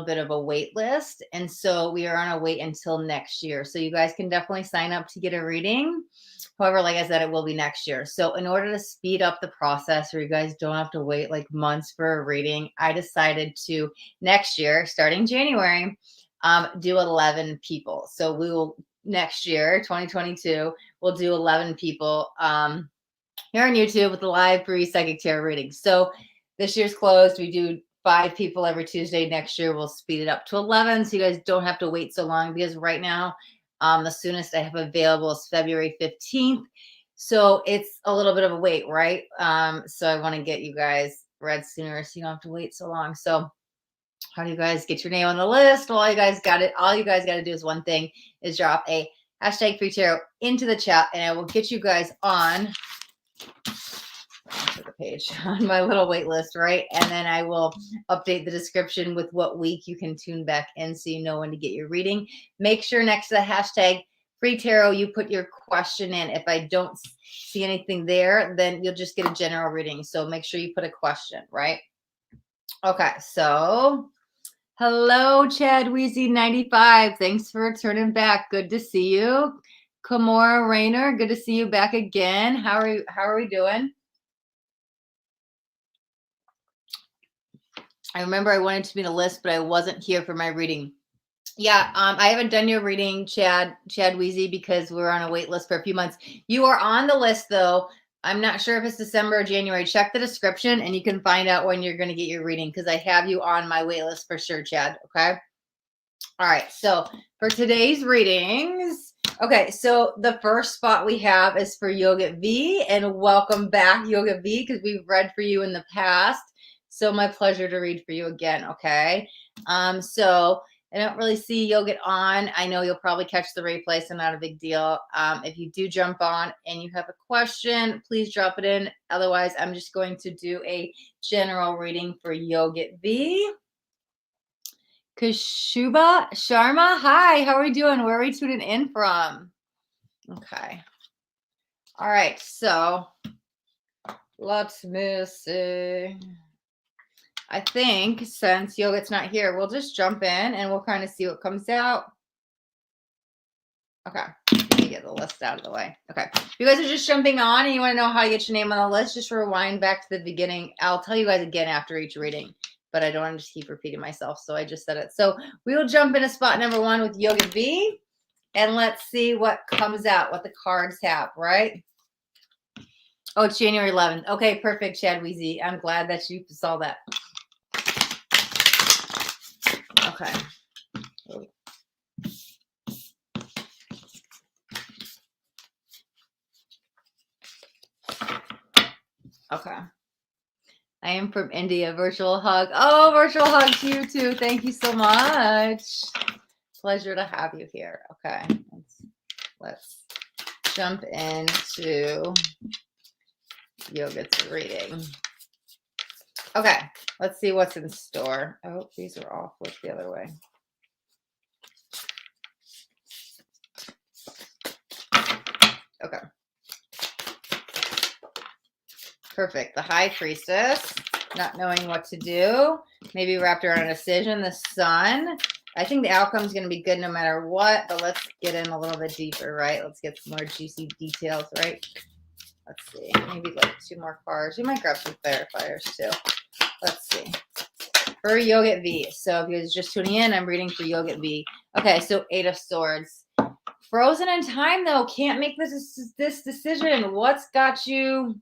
bit of a wait list. And so we are on a wait until next year. So you guys can definitely sign up to get a reading. However, like I said, it will be next year. So in order to speed up the process where you guys don't have to wait like months for a reading, I decided to next year, starting January, do 11 people. So we will next year, 2022, we'll do 11 people here on YouTube with the live free psychic tarot readings. So this year's closed. We do 5 people every Tuesday. Next year, we'll speed it up to 11 so you guys don't have to wait so long, because right now, the soonest I have available is February 15th. So it's a little bit of a wait, right? So I want to get you guys read sooner so you don't have to wait so long. So how do you guys get your name on the list? Well, all you guys got to do is one thing, is drop a hashtag free tarot into the chat, and I will get you guys on the page on my little wait list, right? And then I will update the description with what week you can tune back in so you know when to get your reading. Make sure next to the hashtag free tarot you put your question in. If I don't see anything there, then you'll just get a general reading. So make sure you put a question, right? Okay, so hello, Chad Weezy 95. Thanks for returning back. Good to see you. Kamora Rayner, good to see you back again. How are we doing? I remember I wanted to be in a list, but I wasn't here for my reading. Yeah, I haven't done your reading, Chad Weezy, because we're on a wait list for a few months. You are on the list, though. I'm not sure if it's December or January. Check the description, and you can find out when you're going to get your reading, because I have you on my wait list for sure, Chad. Okay? All right, so for today's readings, okay, so the first spot we have is for Yogit V, and welcome back, Yogit V, because we've read for you in the past. So my pleasure to read for you again, okay? So I don't really see Yogit on. I know you'll probably catch the replay, so not a big deal. If you do jump on and you have a question, please drop it in. Otherwise, I'm just going to do a general reading for Yogit V. Kashuba Sharma, hi, how are we doing? Where are we tuning in from? Okay. All right, so let me see. I think since Yogit's not here, we'll just jump in and we'll kind of see what comes out. Okay, let me get the list out of the way. Okay, if you guys are just jumping on and you want to know how to get your name on the list, just rewind back to the beginning. I'll tell you guys again after each reading, but I don't want to just keep repeating myself, so I just said it. So we will jump into spot number 1 with Yogit V, and let's see what comes out, what the cards have, right? Oh, it's January 11th. Okay, perfect, Chad Weezy. I'm glad that you saw that. Okay. Okay. I am from India. Virtual hug. Oh, virtual hug to you too. Thank you so much. Pleasure to have you here. Okay. Let's jump into Yogit's reading. Okay. Let's see what's in store. Oh, these are all flipped the other way. Okay. Perfect. The High Priestess, not knowing what to do, maybe wrapped around a decision. The Sun. I think the outcome is going to be good no matter what, but let's get in a little bit deeper, right? Let's get some more juicy details, right? Let's see. Maybe like 2 more cards. We might grab some clarifiers too. Let's see. For Yogit V. So if you're just tuning in, I'm reading for Yogit V. Okay, so 8 of Swords. Frozen in time, though. Can't make this decision. What's got you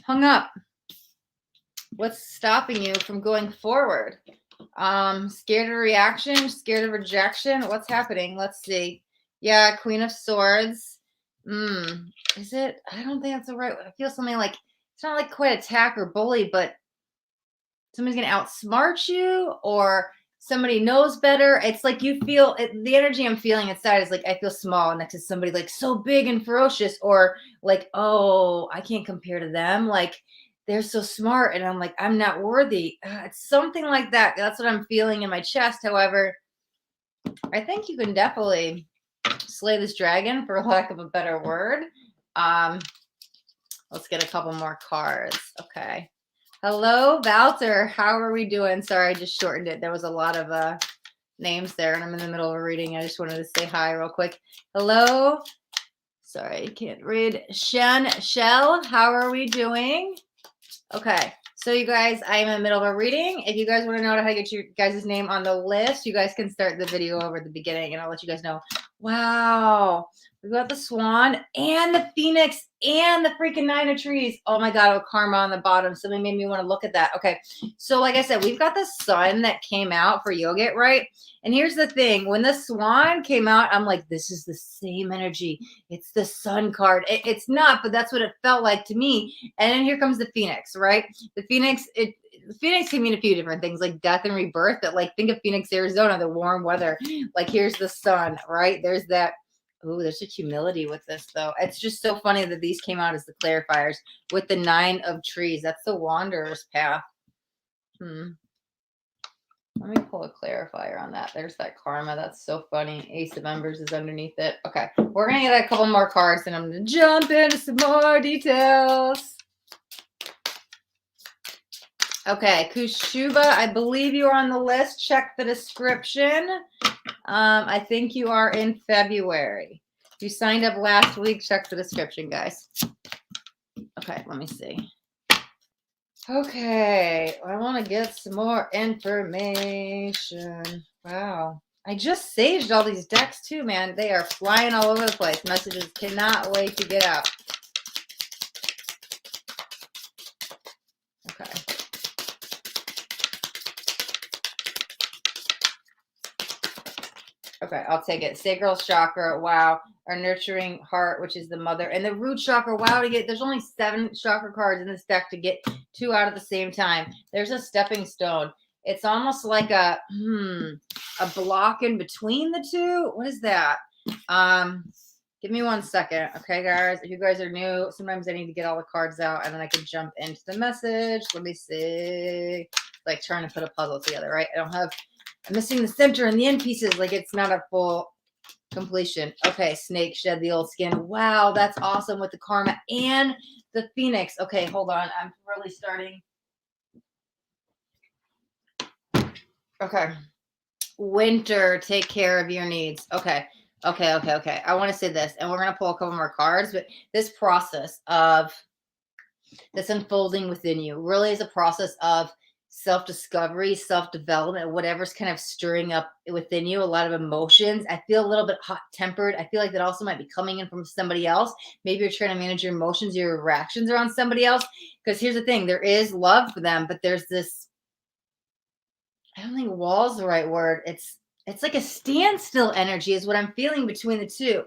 hung up? What's stopping you from going forward? Scared of reaction, scared of rejection. What's happening? Let's see. Yeah, Queen of Swords. Is it? I don't think that's the right. I feel something like, it's not like quite attack or bully, but somebody's gonna outsmart you, or somebody knows better. It's like you feel the energy I'm feeling inside is like I feel small next to somebody like so big and ferocious, or like, oh, I can't compare to them. Like they're so smart, and I'm like, I'm not worthy. It's something like that. That's what I'm feeling in my chest. However, I think you can definitely slay this dragon, for lack of a better word. Let's get a couple more cards. Okay. Hello, Walter. How are we doing? Sorry, I just shortened it. There was a lot of names there, and I'm in the middle of a reading. I just wanted to say hi real quick. Hello. Sorry, I can't read. Shell, how are we doing? Okay, so you guys, I am in the middle of a reading. If you guys want to know how to get your guys' name on the list, you guys can start the video over at the beginning, and I'll let you guys know. Wow, we got the Swan and the Phoenix and the freaking Nine of Trees. Oh my God, karma on the bottom. Something made me want to look at that. Okay, so like I said, we've got the Sun that came out for Yogit, right? And here's the thing. When the Swan came out, I'm like, this is the same energy. It's the Sun card. It's not, but that's what it felt like to me. And then here comes the Phoenix, right? The Phoenix, the Phoenix can mean a few different things, like death and rebirth. But like, think of Phoenix, Arizona, the warm weather. Like, here's the sun, right? There's that. Oh, there's a humility with this, though. It's just so funny that these came out as the clarifiers with the 9 of trees. That's the wanderer's path. Let me pull a clarifier on that. There's that karma. That's so funny. Ace of Embers is underneath it. Okay, we're going to get a couple more cards, and I'm going to jump into some more details. Okay, Kushuba, I believe you are on the list. Check the description. I think you are in February. If you signed up last week, check the description, guys. Okay, let me see. Okay, I want to get some more information. Wow. I just saged all these decks too, man. They are flying all over the place. Messages cannot wait to get out. Okay. Okay, I'll take it. Sacral chakra, wow. Our nurturing heart, which is the mother. And the root chakra, wow, there's only 7 chakra cards in this deck to get 2 out at the same time. There's a stepping stone. It's almost like a block in between the two. What is that? Give me 1 second. Okay, guys. If you guys are new, sometimes I need to get all the cards out and then I can jump into the message. Let me see. Like trying to put a puzzle together, right? I'm missing the center and the end pieces. Like it's not a full completion. Okay, snake shed the old skin. Wow, that's awesome with the karma and the Phoenix. Okay, hold on. I'm really starting. Okay. Winter, take care of your needs. Okay. I want to say this, and we're going to pull a couple more cards, but this process of this unfolding within you really is a process of self-discovery, self-development, whatever's kind of stirring up within you, a lot of emotions. I feel a little bit hot-tempered. I feel like that also might be coming in from somebody else. Maybe you're trying to manage your emotions, your reactions around somebody else. Because here's the thing, there is love for them, but there's this, I don't think wall's the right word. It's like a standstill energy is what I'm feeling between the two.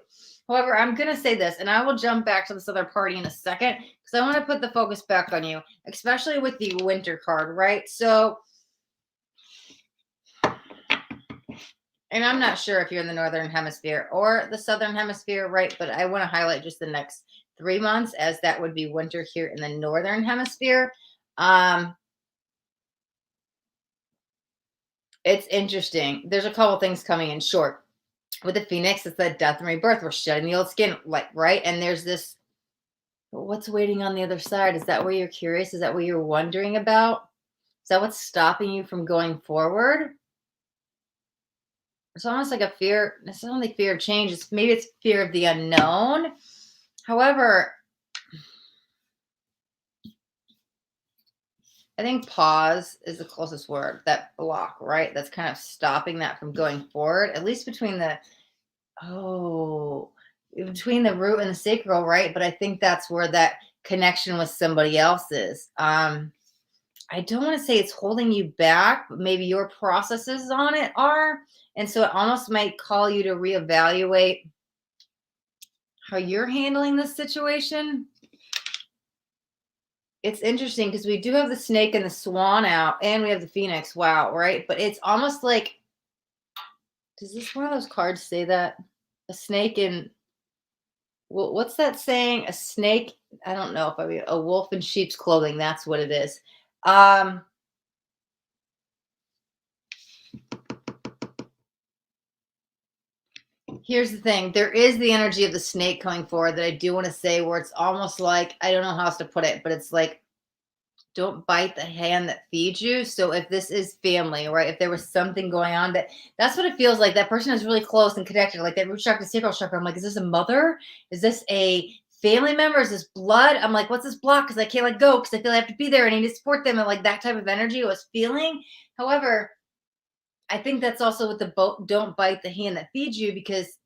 However, I'm going to say this, and I will jump back to this other party in a second because I want to put the focus back on you, especially with the winter card, right? So, and I'm not sure if you're in the Northern Hemisphere or the Southern Hemisphere, right? But I want to highlight just the next 3 months as that would be winter here in the Northern Hemisphere. It's interesting. There's a couple things coming in short. With the Phoenix, it's that death and rebirth. We're shedding the old skin, like, right? And there's this, what's waiting on the other side? Is that where you're curious? Is that what you're wondering about? Is that what's stopping you from going forward? It's almost like a fear. It's not only fear of change. Maybe it's fear of the unknown. However, I think pause is the closest word. That block, right? That's kind of stopping that from going forward, at least between the root and the sacral, right? But I think that's where that connection with somebody else is. I don't want to say it's holding you back, but maybe your processes on it are. And so it almost might call you to reevaluate how you're handling this situation. It's interesting because we do have the snake and the swan out, and we have the Phoenix. Wow, right? But it's almost like, does this one of those cards say that? A snake in, well, what's that saying? A snake, I don't know if I mean a wolf in sheep's clothing. That's what it is. Here's the thing. There is the energy of the snake coming forward that I do want to say where it's almost like, I don't know how else to put it, but it's like don't bite the hand that feeds you. So if this is family, right? If there was something going on that's what it feels like. That person is really close and connected, like that root chakra, sacral chakra. I'm like, is this a mother? Is this a family member? Is this blood? I'm like, what's this block? Because I can't let go because I feel I have to be there and I need to support them. And like that type of energy I was feeling. However, I think that's also with the don't bite the hand that feeds you, because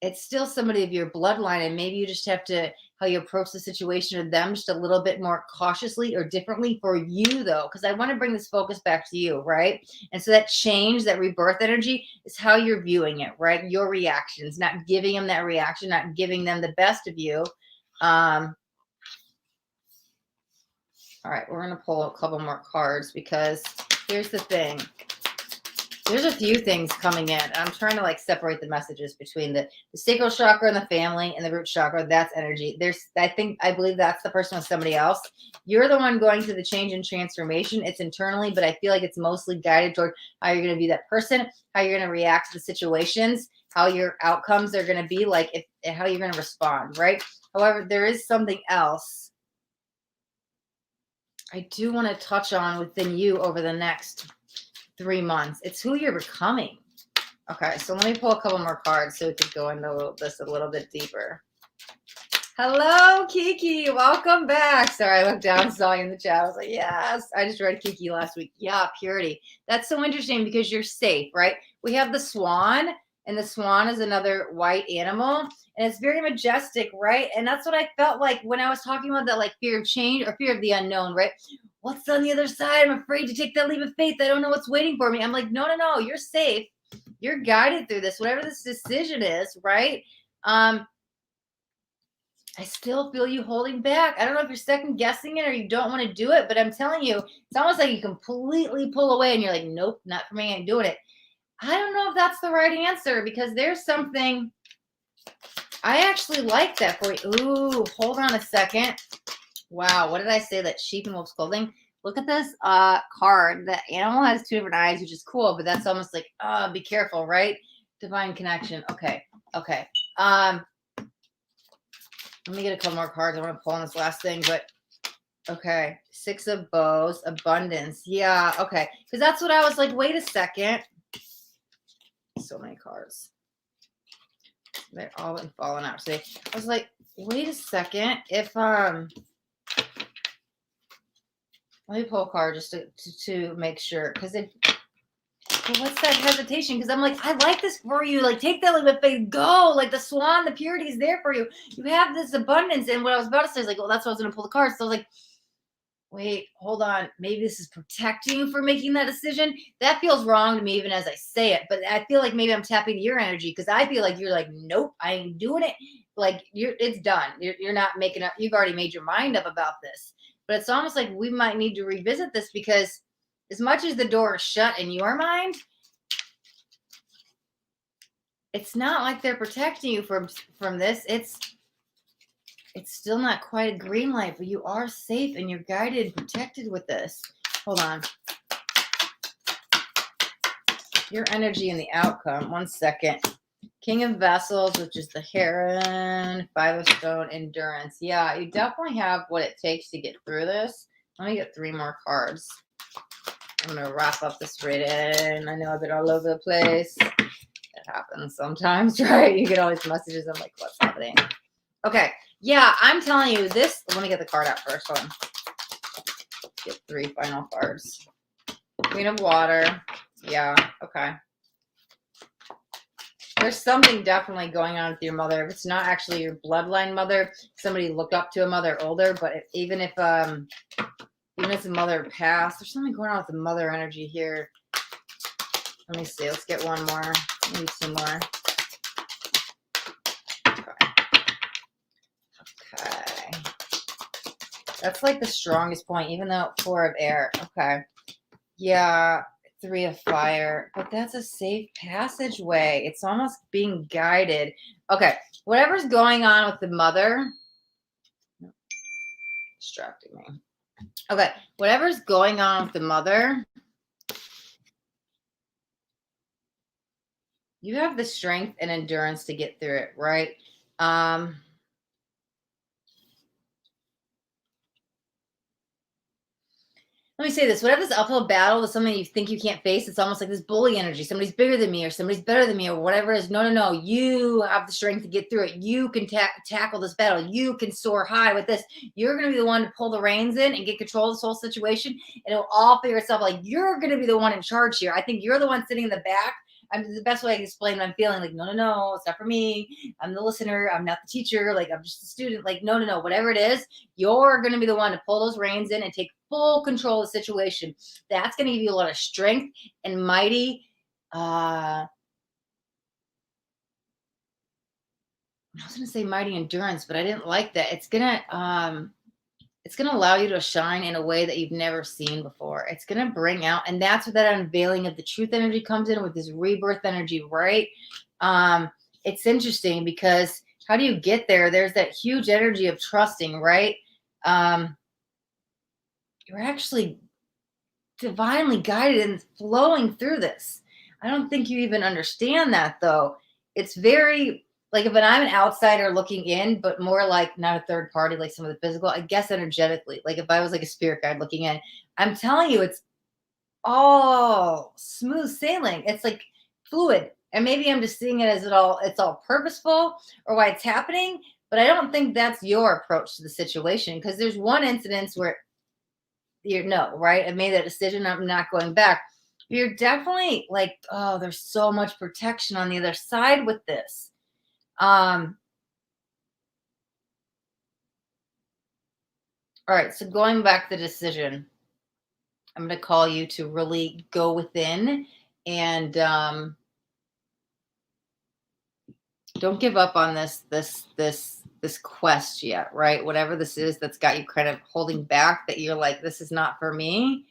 it's still somebody of your bloodline, and maybe you just have to how you approach the situation with them just a little bit more cautiously or differently for you, though, because I want to bring this focus back to you, right? And so that change, that rebirth energy, is how you're viewing it, right? Your reactions, not giving them that reaction, not giving them the best of you. All right, we're going to pull a couple more cards, because here's the thing. There's a few things coming in. I'm trying to like separate the messages between the sacral chakra and the family and the root chakra. That's energy. I believe that's the person with somebody else. You're the one going through the change and transformation. It's internally, but I feel like it's mostly guided toward how you're going to view that person, how you're going to react to the situations, how your outcomes are going to be, like how you're going to respond, right? However, there is something else I do want to touch on within you over the next 3 months. It's who you're becoming. Okay, so let me pull a couple more cards so we can go into this a little bit deeper. Hello, Kiki. Welcome back. Sorry, I looked down and saw you in the chat. I was like, yes. I just read Kiki last week. Yeah, purity. That's so interesting because you're safe, right? We have the swan, and the swan is another white animal, and it's very majestic, right? And that's what I felt like when I was talking about that, like fear of change or fear of the unknown, right? What's on the other side? I'm afraid to take that leap of faith. I don't know what's waiting for me. I'm like, no, you're safe. You're guided through this, whatever this decision is, right? I still feel you holding back. I don't know if you're second guessing it or you don't want to do it, but I'm telling you, it's almost like you completely pull away and you're like, nope, not for me. I ain't doing it. I don't know if that's the right answer, because there's something I actually like that for you. Ooh, hold on a second. Wow, what did I say? That sheep in wolf's clothing. Look at this card. The animal has 2 different eyes, which is cool, but that's almost like, be careful, right? Divine connection. Okay. Let me get a couple more cards. I want to pull on this last thing, but okay. 6 of bows, abundance. Yeah, okay. Because that's what I was like, wait a second. So many cards. They're all been falling out today. I was like, wait a second. If let me pull a card just to make sure, because what's that hesitation? Because I'm like, I like this for you. Like, take that leap of faith, go. Like the swan, the purity is there for you. You have this abundance. And what I was about to say is like, well, that's why I was going to pull the cards. So I was like, wait, hold on. Maybe this is protecting you from making that decision. That feels wrong to me even as I say it. But I feel like maybe I'm tapping your energy, because I feel like you're like, nope, I ain't doing it. Like it's done. You're not making up. You've already made your mind up about this. But it's almost like we might need to revisit this, because as much as the door is shut in your mind, it's not like they're protecting you from this. It's still not quite a green light, but you are safe and you're guided and protected with this. Hold on. Your energy and the outcome. 1 second. King of Vessels, which is the Heron, 5 of Stone, Endurance. Yeah, you definitely have what it takes to get through this. Let me get 3 more cards. I'm going to wrap up this reading. I know I've been all over the place. It happens sometimes, right? You get all these messages. I'm like, what's happening? Okay. Yeah, I'm telling you this. Let me get the card out first. Hold on. Get 3 final cards. Queen of Water. Yeah. Okay. There's something definitely going on with your mother. If it's not actually your bloodline mother, somebody looked up to a mother older, but even if the mother passed, there's something going on with the mother energy here. Let me see. Let's get 1 more. Maybe 2 more. Okay. That's like the strongest point, even though 4 of air. Okay. Yeah. 3 of fire. But that's a safe passageway. It's almost being guided. Okay. Whatever's going on with the mother. Distracting me. Okay. Whatever's going on with the mother. You have the strength and endurance to get through it, right? Let me say this, whatever this uphill battle is something you think you can't face, it's almost like this bully energy. Somebody's bigger than me or somebody's better than me or whatever it is. No, no, no. You have the strength to get through it. You can tackle this battle. You can soar high with this. You're going to be the one to pull the reins in and get control of this whole situation. And it'll all figure itself. Like, you're going to be the one in charge here. I think you're the one sitting in the back. The best way I can explain what I'm feeling. Like, no, no, no, it's not for me. I'm the listener. I'm not the teacher. Like, I'm just a student. Like, no, no, no. Whatever it is, you're going to be the one to pull those reins in and take full control of the situation. That's going to give you a lot of strength and mighty. I was going to say mighty endurance, but I didn't like that. It's going to allow you to shine in a way that you've never seen before. It's going to bring out, and that's where that unveiling of the truth energy comes in with this rebirth energy, right? It's interesting because how do you get there? There's that huge energy of trusting, right? You're actually divinely guided and flowing through this. I don't think you even understand that, though. It's very like if I'm an outsider looking in, but more like not a third party, like some of the physical, I guess energetically, like if I was like a spirit guide looking in, I'm telling you, it's all smooth sailing. It's like fluid. And maybe I'm just seeing it as it's all purposeful or why it's happening. But I don't think that's your approach to the situation because there's one incident where right? I made that decision. I'm not going back. You're definitely like, oh, there's so much protection on the other side with this. All right. So going back to the decision, I'm going to call you to really go within and don't give up on this quest yet, right? Whatever this is that's got you kind of holding back that you're like, this is not for me.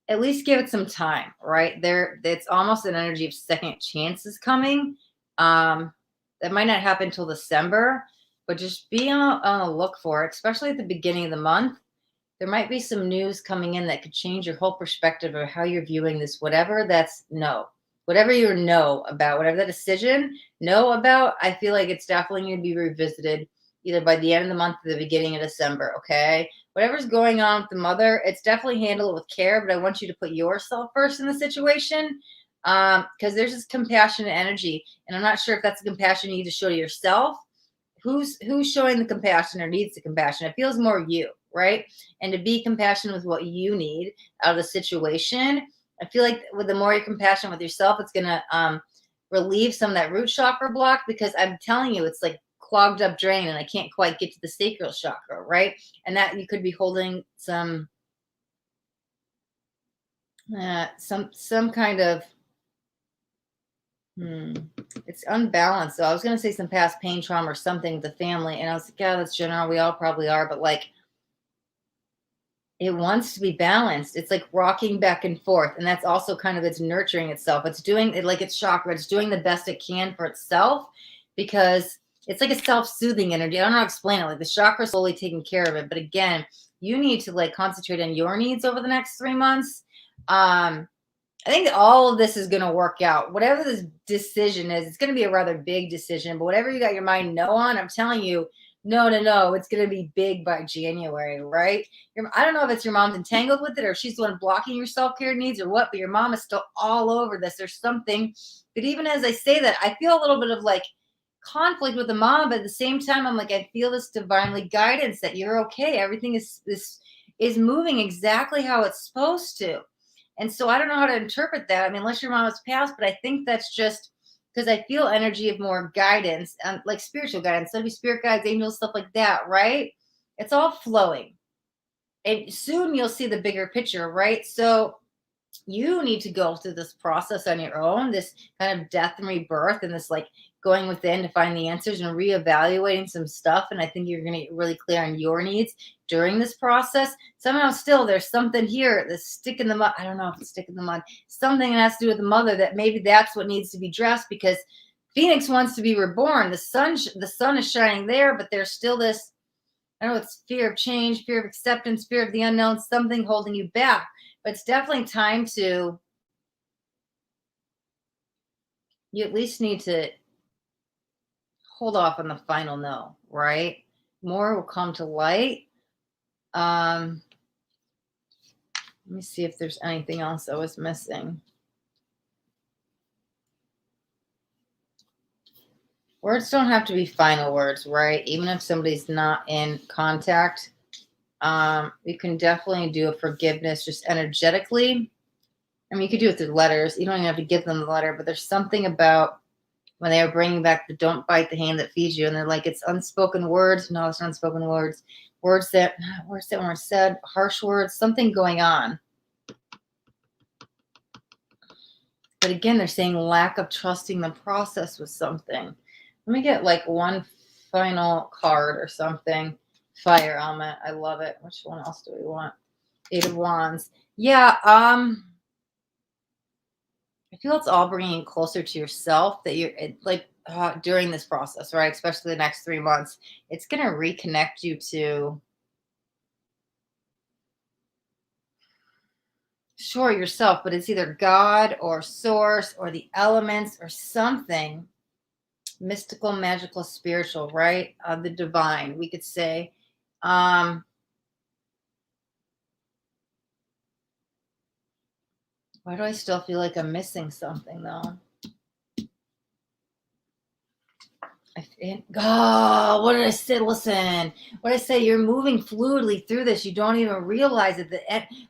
At least give it some time, right? It's almost an energy of second chances coming. That might not happen till December, but just be on the look for it, especially at the beginning of the month. There might be some news coming in that could change your whole perspective of how you're viewing this, whatever you know about, whatever the decision know about, I feel like it's definitely going to be revisited either by the end of the month or the beginning of December. Okay. Whatever's going on with the mother, it's definitely handle it with care, but I want you to put yourself first in the situation. Because there's this compassionate energy, and I'm not sure if that's the compassion you need to show to yourself. Who's showing the compassion or needs the compassion? It feels more you, right? And to be compassionate with what you need out of the situation. I feel like with the more you're compassionate with yourself, it's gonna relieve some of that root chakra block because I'm telling you, it's like clogged up drain, and I can't quite get to the sacral chakra, right? And that you could be holding some kind of it's unbalanced. So I was gonna say some past pain trauma or something with the family, and I was like, yeah, that's general. We all probably are, but like it wants to be balanced. It's like rocking back and forth. And that's also kind of it's nurturing itself. It's doing it like it's chakra. It's doing the best it can for itself because it's like a self-soothing energy. I don't know how to explain it. Like the chakra slowly taking care of it. But again, you need to like concentrate on your needs over the next 3 months. I think that all of this is going to work out. Whatever this decision is, it's going to be a rather big decision. But whatever you got your mind no on, I'm telling you, no, no, no, it's going to be big by January, right? I don't know if it's your mom's entangled with it or she's the one blocking your self-care needs or what, but your mom is still all over this. There's something. But even as I say that, I feel a little bit of like conflict with the mom, but at the same time, I'm like, I feel this divinely guidance that you're okay. Everything is moving exactly how it's supposed to. And so I don't know how to interpret that. I mean, unless your mom has passed, but I think that's just because I feel energy of more guidance, like spiritual guidance. So it'd be spirit guides, angels, stuff like that, right? It's all flowing. And soon you'll see the bigger picture, right? So you need to go through this process on your own, this kind of death and rebirth, and this like going within to find the answers and reevaluating some stuff. And I think you're going to get really clear on your needs during this process. Somehow still there's something here that's stick in the mud. I don't know if it's stick in the mud, something that has to do with the mother that maybe that's what needs to be addressed because Phoenix wants to be reborn. The sun is shining there, but there's still this, I don't know, it's fear of change, fear of acceptance, fear of the unknown, something holding you back. But it's definitely time to, you at least need to hold off on the final no, right? More will come to light. Um, Let me see if there's anything else I was missing. Words don't have to be final words, right? Even if somebody's not in contact, you can definitely do a forgiveness just energetically. I mean, you could do it through letters. You don't even have to give them the letter, but there's something about when they are bringing back the don't bite the hand that feeds you. And they're like, it's unspoken words. No, it's not unspoken words. Words that weren't said, harsh words, something going on. But again, they're saying lack of trusting the process with something. Let me get like one final card or something. Fire element. I love it. Which one else do we want? 8 of Wands. Yeah. I feel it's all bringing you closer to yourself, that you're like during this process, right? Especially the next 3 months. It's going to reconnect you to, sure, yourself, but it's either God or source or the elements or something mystical, magical, spiritual, right? The divine, we could say. Why do I still feel like I'm missing something though? What did I say? Listen, what did I say? You're moving fluidly through this. You don't even realize it.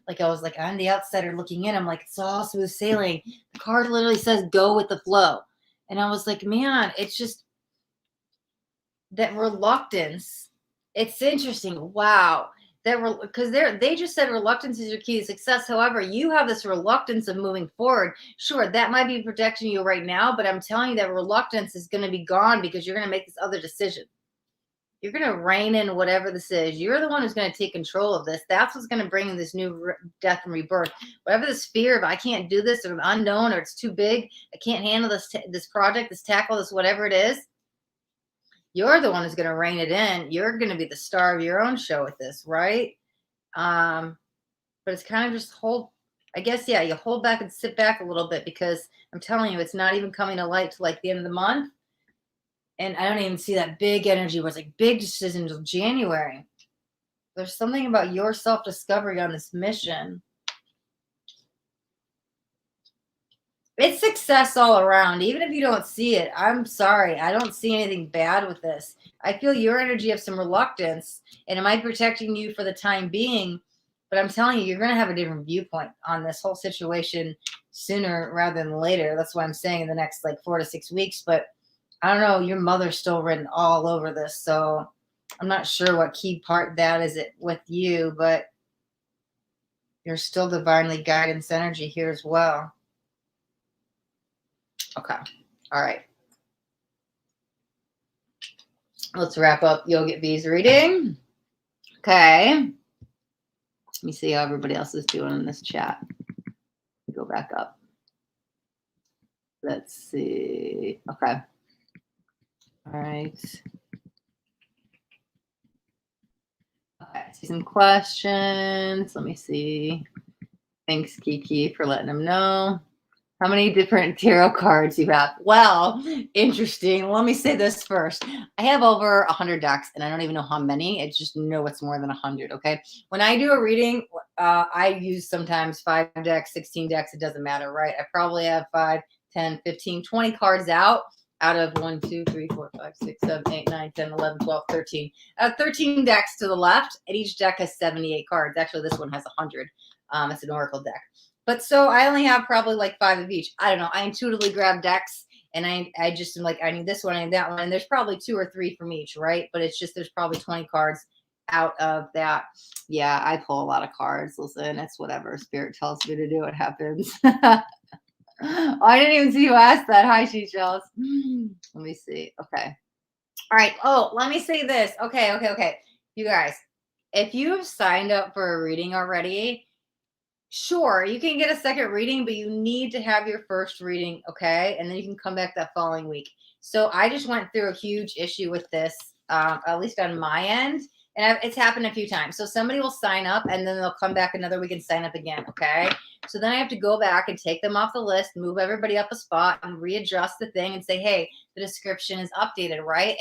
Like I was like, I'm the outsider looking in. I'm like, it's all smooth sailing. The card literally says, go with the flow. And I was like, man, it's just that reluctance. It's interesting. Wow. Because they just said reluctance is your key to success. However, you have this reluctance of moving forward. Sure, that might be protecting you right now, but I'm telling you that reluctance is going to be gone because you're going to make this other decision. You're going to rein in whatever this is. You're the one who's going to take control of this. That's what's going to bring in this new death and rebirth. Whatever this fear of I can't do this, or I'm unknown, or it's too big, I can't handle this project, this tackle, this whatever it is. You're the one who's going to rein it in. You're going to be the star of your own show with this, right? But it's kind of just I guess, yeah, you hold back and sit back a little bit because I'm telling you, it's not even coming to light till like the end of the month. And I don't even see that big energy where it's like big decision until January. There's something about your self-discovery on this mission. It's success all around. Even if you don't see it, I'm sorry. I don't see anything bad with this. I feel your energy of some reluctance, and it might be protecting you for the time being. But I'm telling you, you're going to have a different viewpoint on this whole situation sooner rather than later. That's why I'm saying in the next like 4 to 6 weeks. But I don't know. Your mother's still written all over this. So I'm not sure what key part that is it with you, but you're still divinely guidance energy here as well. Okay. All right. Let's wrap up Yogit V's reading. Okay. Let me see how everybody else is doing in this chat. Go back up. Let's see. Okay. All right. Okay. See some questions. Let me see. Thanks, Kiki, for letting them know. How many different tarot cards you have? Well, interesting. Let me say this first. I have over 100 decks, and I don't even know how many. I just know it's more than 100, okay? When I do a reading, I use sometimes 5 decks, 16 decks. It doesn't matter, right? I probably have 5, 10, 15, 20 cards out of 1, 2, 3, 4, 5, 6, 7, 8, 9, 10, 11, 12, 13. I have 13 decks to the left, and each deck has 78 cards. Actually, this one has 100. It's an oracle deck. But so I only have probably like 5 of each. I don't know. I intuitively grab decks, and I just am like, I need this one, I need that one. And there's probably 2 or 3 from each, right? But it's just there's probably 20 cards out of that. Yeah, I pull a lot of cards. Listen, it's whatever Spirit tells me to do. It happens. Oh, I didn't even see you ask that. Hi, Seashells. Let me see. Okay. All right. Oh, let me say this. Okay. You guys, if you have signed up for a reading already, sure, you can get a second reading, but you need to have your first reading, okay? And then you can come back that following week. So I just went through a huge issue with this, at least on my end. And it's happened a few times. So somebody will sign up and then they'll come back another week and sign up again, okay? So then I have to go back and take them off the list, move everybody up a spot, and readjust the thing and say, hey, the description is updated, right?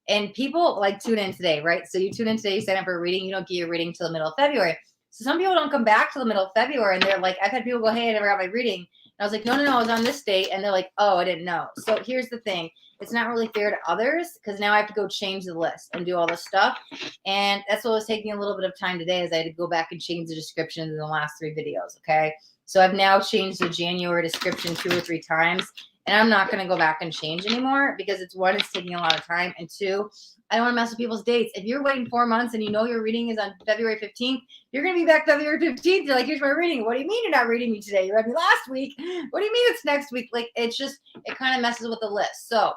And people like tune in today, right? So you tune in today, you sign up for a reading, you don't get your reading till the middle of February. So some people don't come back till the middle of February, and they're like, I've had people go, hey, I never got my reading. And I was like, no, I was on this date. And they're like, oh, I didn't know. So here's the thing. It's not really fair to others because now I have to go change the list and do all this stuff. And that's what was taking a little bit of time today is I had to go back and change the descriptions in the last 3 videos, okay? So I've now changed the January description 2 or 3 times. And I'm not going to go back and change anymore because it's 1, it's taking a lot of time. And 2, I don't want to mess with people's dates. If you're waiting 4 months and you know your reading is on February 15th, you're going to be back February 15th. You're like, here's my reading. What do you mean you're not reading me today? You read me last week. What do you mean it's next week? Like, it's just, it kind of messes with the list. So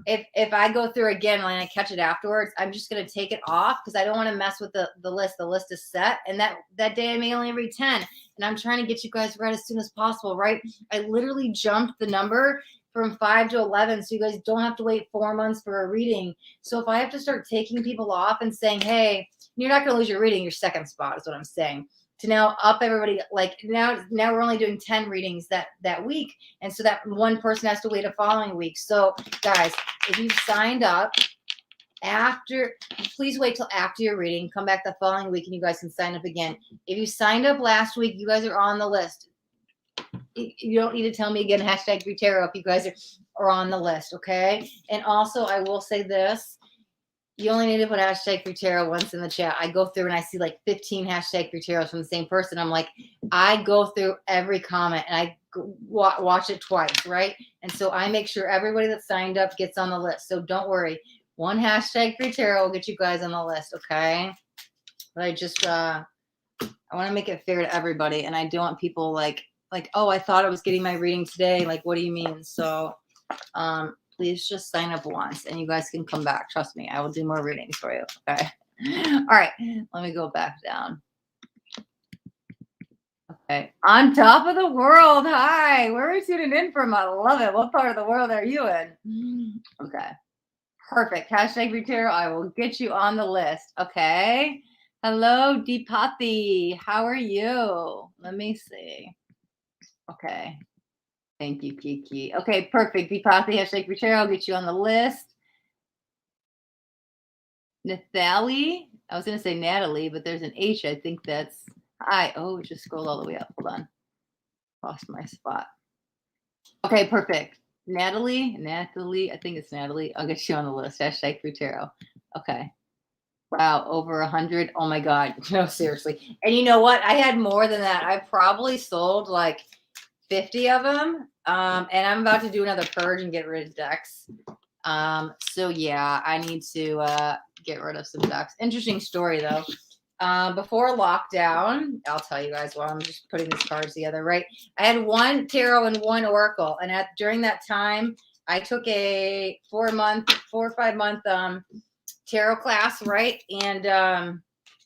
if I go through again and I catch it afterwards, I'm just going to take it off because I don't want to mess with the list. The list is set. And that day I may only read 10. And I'm trying to get you guys read as soon as possible, right? I literally jumped the number from 5 to 11. So you guys don't have to wait 4 months for a reading. So if I have to start taking people off and saying, hey, you're not going to lose your reading, your second spot is what I'm saying. To now up everybody, like now we're only doing 10 readings that week. And so that one person has to wait a following week. So guys, if you've signed up after, please wait till after your reading, come back the following week and you guys can sign up again. If you signed up last week, you guys are on the list. You don't need to tell me again, hashtag free tarot if you guys are on the list. Okay. And also I will say this, you only need to put hashtag free tarot once in the chat. I go through and I see like 15 hashtag free tarots from the same person. I'm like, I go through every comment and I watch it twice, right? And so I make sure everybody that signed up gets on the list. So don't worry. 1 hashtag free tarot will get you guys on the list, okay? But I just, I want to make it fair to everybody. And I don't want people like, oh, I thought I was getting my reading today. Like, what do you mean? So, please just sign up once and you guys can come back. Trust me, I will do more readings for you. Okay. All right. Let me go back down. Okay. On top of the world. Hi. Where are you tuning in from? I love it. What part of the world are you in? Okay. Perfect. Hashtag free tarot. I will get you on the list. Okay. Hello, Deepati. How are you? Let me see. Okay. Thank you, Kiki. Okay, perfect. Deepati, hashtag free tarot. I'll get you on the list. Nathalie. I was going to say Natalie, but there's an H. I think that's I. Oh, just scrolled all the way up. Hold on. Lost my spot. Okay, perfect. Natalie. I think it's Natalie. I'll get you on the list. Hashtag free tarot. Okay. Wow, over 100. Oh my God. No, seriously. And you know what? I had more than that. I probably sold like 50 of them. And I'm about to do another purge and get rid of decks. So yeah, I need to get rid of some decks. Interesting story though. Before lockdown, I'll tell you guys while I'm just putting these cards together, right? I had 1 tarot and 1 oracle. And during that time, I took a 4 or 5 month tarot class, right? And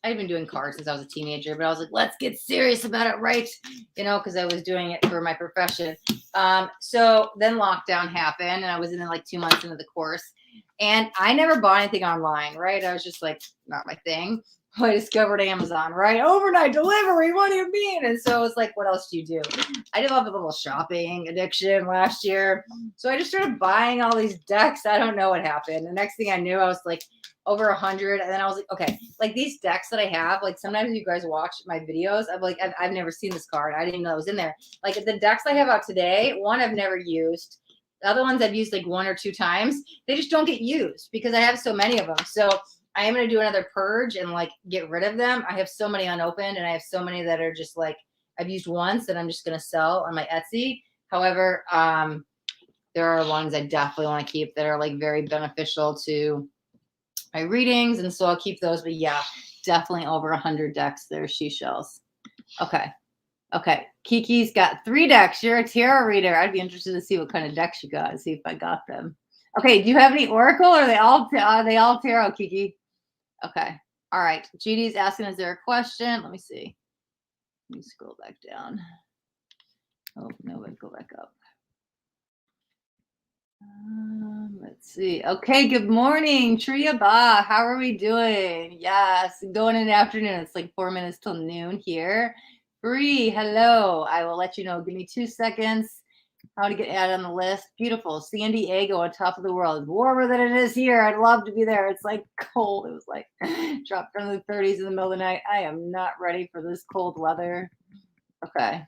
I've been doing cards since I was a teenager, but I was like, let's get serious about it, right? You know, because I was doing it for my profession. So then lockdown happened and I was in like 2 months into the course and I never bought anything online, right? I was just like, not my thing. I discovered Amazon, right? Overnight delivery. What do you mean? And so it's like, what else do you do? I developed a little shopping addiction last year. So I just started buying all these decks. I don't know what happened. The next thing I knew, I was like over 100. And then I was like, okay, like these decks that I have, like sometimes you guys watch my videos. I'm like, I've never seen this card. I didn't even know it was in there. Like the decks I have out today, one I've never used. The other ones I've used like 1 or 2 times. They just don't get used because I have so many of them. So I am going to do another purge and like get rid of them. I have so many unopened and I have so many that are just like I've used once that I'm just going to sell on my Etsy. However, there are ones I definitely want to keep that are like very beneficial to my readings. And so I'll keep those. But yeah, definitely over 100 decks. There's seashells. Okay. Okay. Kiki's got 3 decks. You're a tarot reader. I'd be interested to see what kind of decks you got and see if I got them. Okay. Do you have any oracle or are they all tarot, Kiki? Okay. All right. GD's asking, is there a question? Let me see. Let me scroll back down. Oh, no, wait, go back up. Let's see. Okay. Good morning, Tria Ba. How are we doing? Yes. Going in the afternoon. It's like 4 minutes till noon here. Bree, hello. I will let you know. Give me 2 seconds. How to get added on the list. Beautiful. San Diego on top of the world. Warmer than it is here. I'd love to be there. It's like cold. It was like dropped from the 30s in the middle of the night. I am not ready for this cold weather. Okay.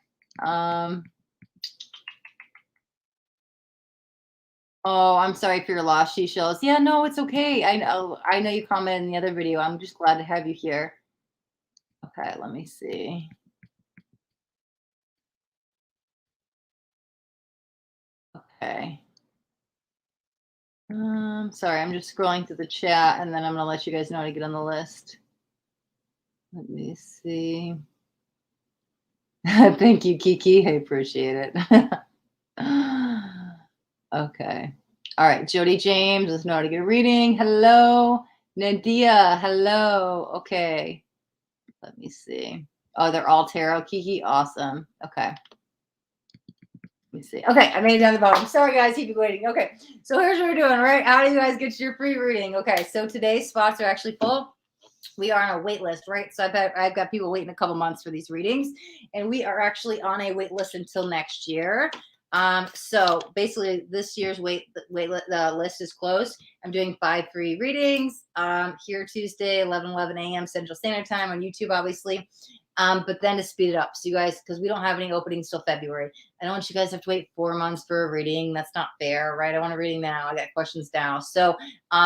Oh, I'm sorry for your loss, she shows. Yeah, no, it's okay. I know you commented in the other video. I'm just glad to have you here. Okay, let me see. Okay. Sorry, I'm just scrolling through the chat and then I'm gonna let you guys know how to get on the list. Let me see. Thank you, Kiki. I appreciate it. Okay. All right, Jody James, let's know how to get a reading. Hello. Nadia, hello. Okay. Let me see. Oh, they're all tarot, Kiki. Awesome. Okay. Let me see. Okay, I made it down the bottom. Sorry, guys, keep you waiting. Okay, so here's what we're doing, right? How do you guys get your free reading? Okay, so today's spots are actually full. We are on a wait list, right? So I've got people waiting a couple months for these readings, and we are actually on a wait list until next year. So basically, this year's wait list is closed. I'm doing 5 free readings here Tuesday, 11 a.m. Central Standard Time on YouTube, obviously. But then to speed it up, so you guys, because we don't have any openings till February. I don't want you guys to have to wait 4 months for a reading. That's not fair, right? I want a reading now. I got questions now. So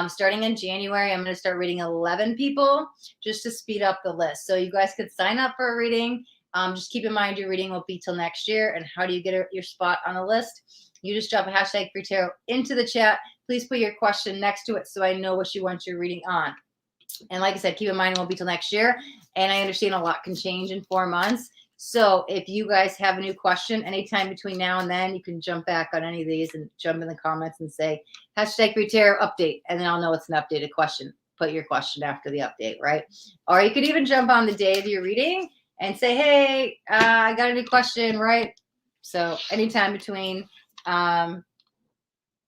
starting in January, I'm going to start reading 11 people just to speed up the list. So you guys could sign up for a reading. Just keep in mind your reading won't be till next year. And how do you get your spot on the list? You just drop a hashtag free tarot into the chat. Please put your question next to it so I know what you want your reading on. And like I said, keep in mind it won't be till next year. And I understand a lot can change in 4 months. So if you guys have a new question anytime between now and then, you can jump back on any of these and jump in the comments and say hashtag free tarot update. And then I'll know it's an updated question. Put your question after the update, right? Or you could even jump on the day of your reading and say, hey, I got a new question, right? So anytime between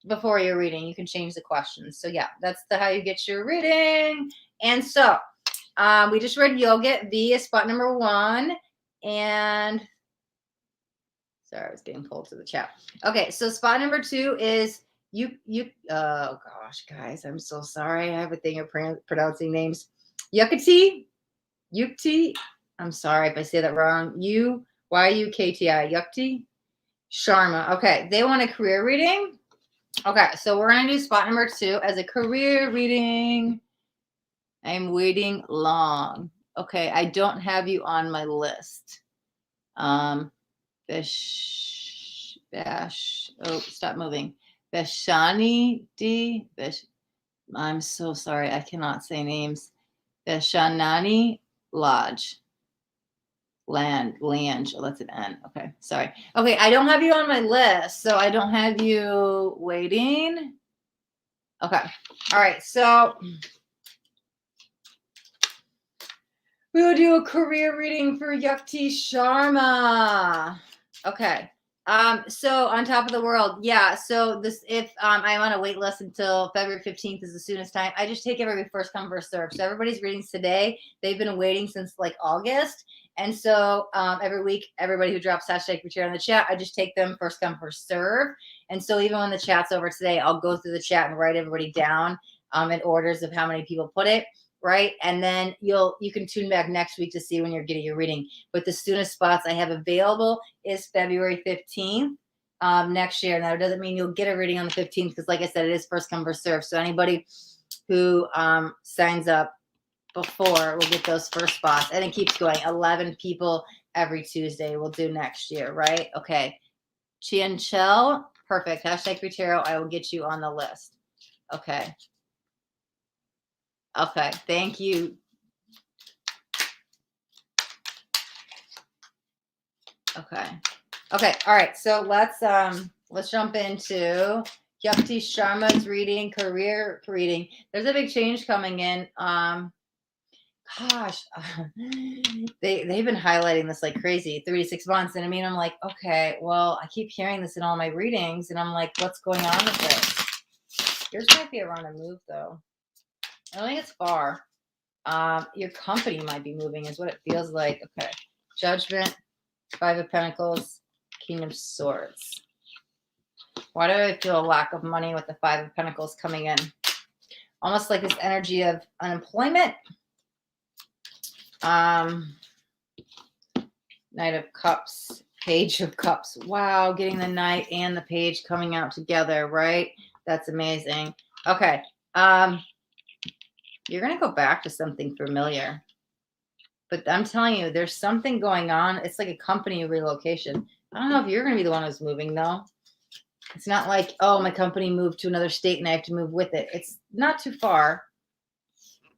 before your reading, you can change the questions. So yeah, that's how you get your reading. And so we just read Yogit V is spot number 1. And sorry, I was getting pulled to the chat. Okay, so spot number 2 is oh gosh, guys, I'm so sorry. I have a thing of pronouncing names. Yukti. I'm sorry if I say that wrong. Yukti. Yukti Sharma. Okay, they want a career reading. Okay, so we're gonna do spot number 2 as a career reading. I'm waiting long. Okay, I don't have you on my list. Oh, stop moving. Veshani D. I'm so sorry, I cannot say names. Veshanani Lodge. Lange. Oh, that's an N. Okay, sorry. Okay, I don't have you on my list, so I don't have you waiting. Okay, all right, so we will do a career reading for Yukti Sharma. Okay. So on top of the world, yeah. So this, if I'm on a wait list until February 15th is the soonest time. I just take every first come first serve. So everybody's readings today, they've been waiting since like August, and so every week, everybody who drops hashtag free tarot in the chat, I just take them first come first serve. And so even when the chat's over today, I'll go through the chat and write everybody down in orders of how many people put it. Right. And then you can tune back next week to see when you're getting your reading. But the soonest spots I have available is February 15th next year. Now, it doesn't mean you'll get a reading on the 15th because, like I said, it is first come, first serve. So anybody who signs up before will get those first spots. And it keeps going. 11 people every Tuesday we'll do next year. Right. Okay. Chianchel. Perfect. Hashtag free tarot. I will get you on the list. Okay. Okay, thank you. Okay. All right. So let's jump into Yukti Sharma's reading, career reading. There's a big change coming in. Gosh, they've been highlighting this like crazy, 36 months. And I mean, I'm like, okay, well, I keep hearing this in all my readings, and I'm like, what's going on with this? Yours might be around a move though. I don't think it's far. Your company might be moving, is what it feels like. Okay. Judgment, 5 of Pentacles, King of Swords. Why do I feel a lack of money with the Five of Pentacles coming in? Almost like this energy of unemployment. Knight of Cups, Page of Cups. Wow, getting the Knight and the Page coming out together, right? That's amazing. Okay. You're going to go back to something familiar. But I'm telling you, there's something going on. It's like a company relocation. I don't know if you're going to be the one who's moving, though. It's not like, oh, my company moved to another state and I have to move with it. It's not too far.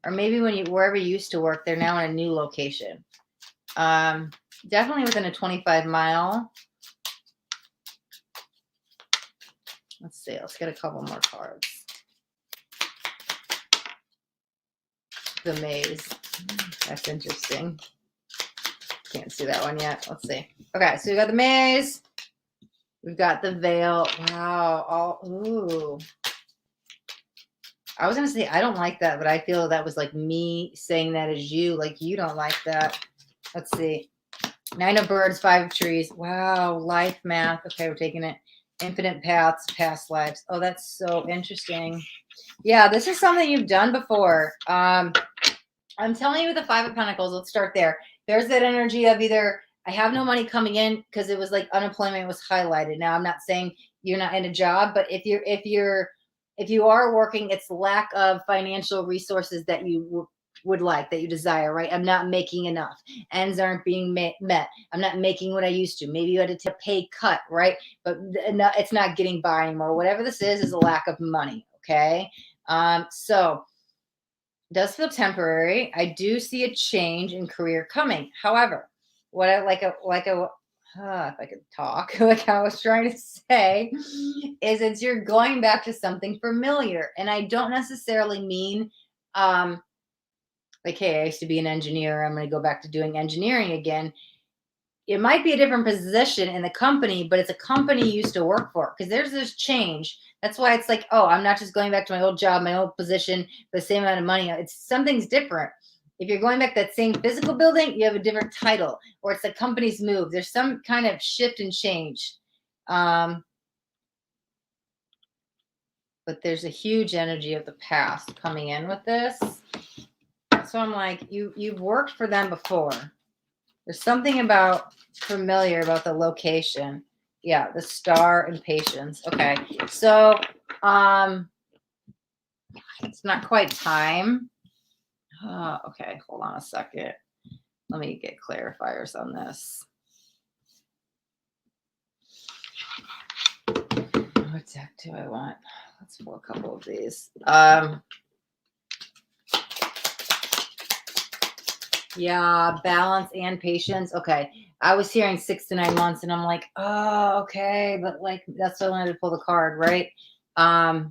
Or maybe wherever you used to work, they're now in a new location. Definitely within a 25-mile. Let's see. Let's get a couple more cards. The Maze. That's interesting. Can't see that one yet. Let's see. Okay, so we got the Maze. We've got the Veil. Wow. Ooh. I was going to say, I don't like that, but I feel that was like me saying that as you. Like, you don't like that. Let's see. 9 of Birds, 5 of Trees. Wow. Life math. Okay, we're taking it. Infinite paths, past lives. Oh, that's so interesting. Yeah, this is something you've done before. I'm telling you, the Five of Pentacles, let's start there. There's that energy of either I have no money coming in because it was like unemployment was highlighted. Now, I'm not saying you're not in a job, but if you are working, it's lack of financial resources that you would like, that you desire, right? I'm not making enough. Ends aren't being met. I'm not making what I used to. Maybe you had to take a pay cut, right? But it's not getting by anymore. Whatever this is a lack of money, okay? So it does feel temporary. I do see a change in career coming. However, what I if I could talk, like I was trying to say, is it's you're going back to something familiar. And I don't necessarily mean like, hey, I used to be an engineer. I'm going to go back to doing engineering again. It might be a different position in the company, but it's a company you used to work for, because there's this change. That's why it's like, oh, I'm not just going back to my old job, my old position for the same amount of money. It's something's different. If you're going back to that same physical building, you have a different title, or it's the company's move. There's some kind of shift and change. But there's a huge energy of the past coming in with this. So I'm like, you've worked for them before. There's something about familiar about the location. Yeah, the Star and Patience. Okay. So it's not quite time. Okay, hold on a second. Let me get clarifiers on this. What deck do I want? Let's pull a couple of these. Yeah, balance and patience. Okay. I was hearing 6 to 9 months and I'm like, oh, okay. But like, that's why I wanted to pull the card, right? I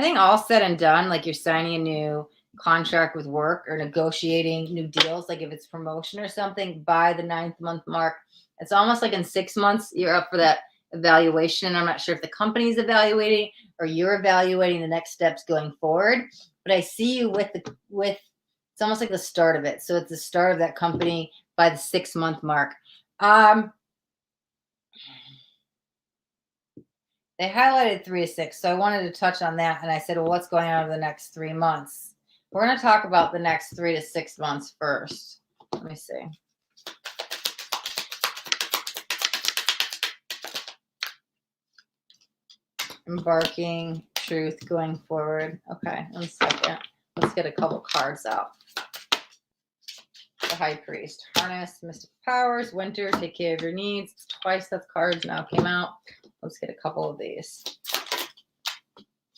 think all said and done, like you're signing a new contract with work or negotiating new deals, like if it's promotion or something by the 9th month mark, it's almost like in 6 months, you're up for that evaluation. And I'm not sure if the company's evaluating or you're evaluating the next steps going forward, but I see you with it's almost like the start of it. So it's the start of that company by the 6 month mark. They highlighted 3 to 6. So I wanted to touch on that. And I said, well, what's going on over the next 3 months? We're going to talk about the next 3 to 6 months first. Let me see. Embarking, truth, going forward. Okay, 1 second. Let's get a couple cards out. The High Priest. Harness, mystic powers, winter, take care of your needs. Twice that cards now came out. Let's get a couple of these.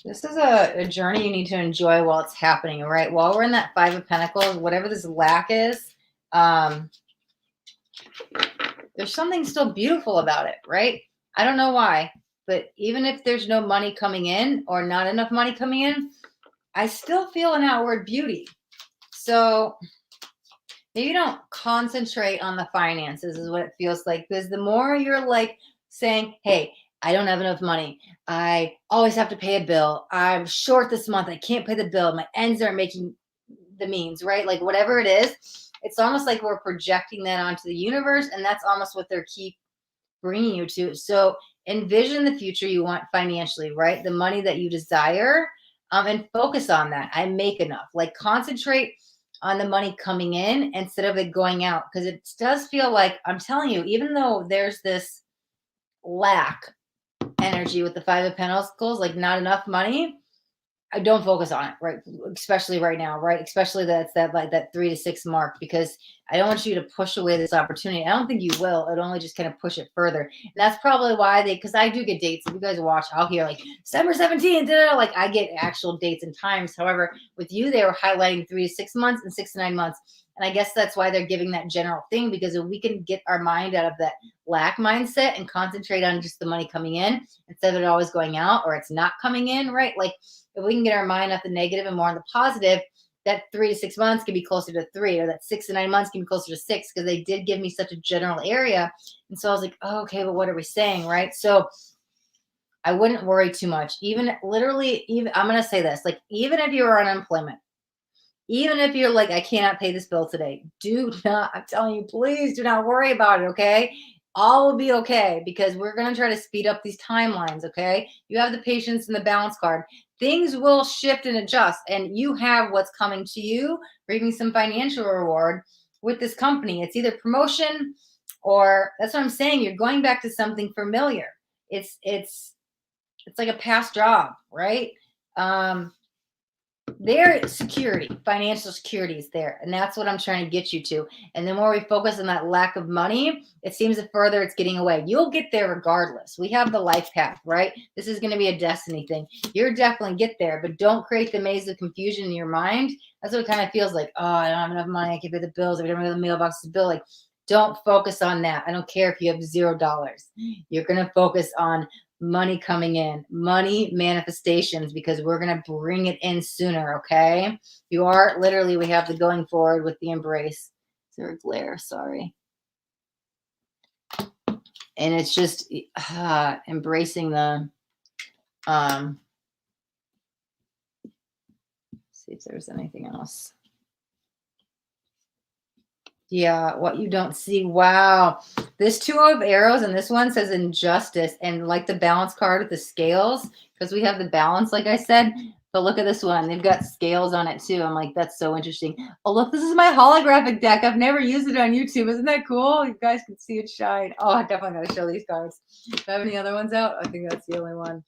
This is a journey you need to enjoy while it's happening, right? While we're in that 5 of Pentacles, whatever this lack is, there's something still beautiful about it, right? I don't know why, but even if there's no money coming in or not enough money coming in, I still feel an outward beauty. So maybe don't concentrate on the finances is what it feels like. Because the more you're like saying, hey, I don't have enough money. I always have to pay a bill. I'm short this month. I can't pay the bill. My ends aren't making the means, right? Like whatever it is, it's almost like we're projecting that onto the universe. And that's almost what they're keep bringing you to. So envision the future you want financially, right? The money that you desire, and focus on that. I make enough. Like concentrate on the money coming in instead of it going out, because it does feel like, I'm telling you, even though there's this lack energy with the Five of Pentacles, like not enough money, I don't focus on it, right? Especially right now, right? Especially that's that 3 to 6 mark, because I don't want you to push away this opportunity. I don't think you will. It only just kind of push it further. And that's probably why because I do get dates. If you guys watch, I'll hear like December 17th, like I get actual dates and times. However, with you, they were highlighting 3 to 6 months and 6 to 9 months. And I guess that's why they're giving that general thing, because if we can get our mind out of that lack mindset and concentrate on just the money coming in instead of it always going out or it's not coming in, right? Like if we can get our mind off the negative and more on the positive, that 3 to 6 months can be closer to 3, or that 6 to 9 months can be closer to 6, because they did give me such a general area. And so I was like, oh, okay, but what are we saying, right? So I wouldn't worry too much. Even literally, even I'm going to say this, like, even if you're on unemployment, even if you're like, I cannot pay this bill today, do not, I'm telling you, please do not worry about it, okay? All will be okay, because we're going to try to speed up these timelines, okay? You have the patience and the balance card. Things will shift and adjust, and you have what's coming to you, bringing some financial reward with this company. It's either promotion or, that's what I'm saying, you're going back to something familiar. It's like a past job, right? Their security, financial security is there. And that's what I'm trying to get you to. And the more we focus on that lack of money, it seems the further it's getting away. You'll get there regardless. We have the life path, right? This is going to be a destiny thing. You're definitely get there, but don't create the maze of confusion in your mind. That's what it kind of feels like. Oh, I don't have enough money. I can't pay the bills. I don't have the mailbox to bill. Like, don't focus on that. I don't care if you have $0. You're going to focus on money coming in, money manifestations, because we're going to bring it in sooner. Okay. You are literally, we have the going forward with the embrace. Is there a glare? Sorry. And it's just embracing the, see if there's anything else. Yeah, what you don't see. Wow. This 2 of arrows, and this one says injustice, and like the balance card with the scales, because we have the balance, like I said. But look at this one. They've got scales on it too. I'm like, that's so interesting. Oh, look, this is my holographic deck. I've never used it on YouTube. Isn't that cool? You guys can see it shine. Oh, I definitely got to show these cards. Do I have any other ones out? I think that's the only one.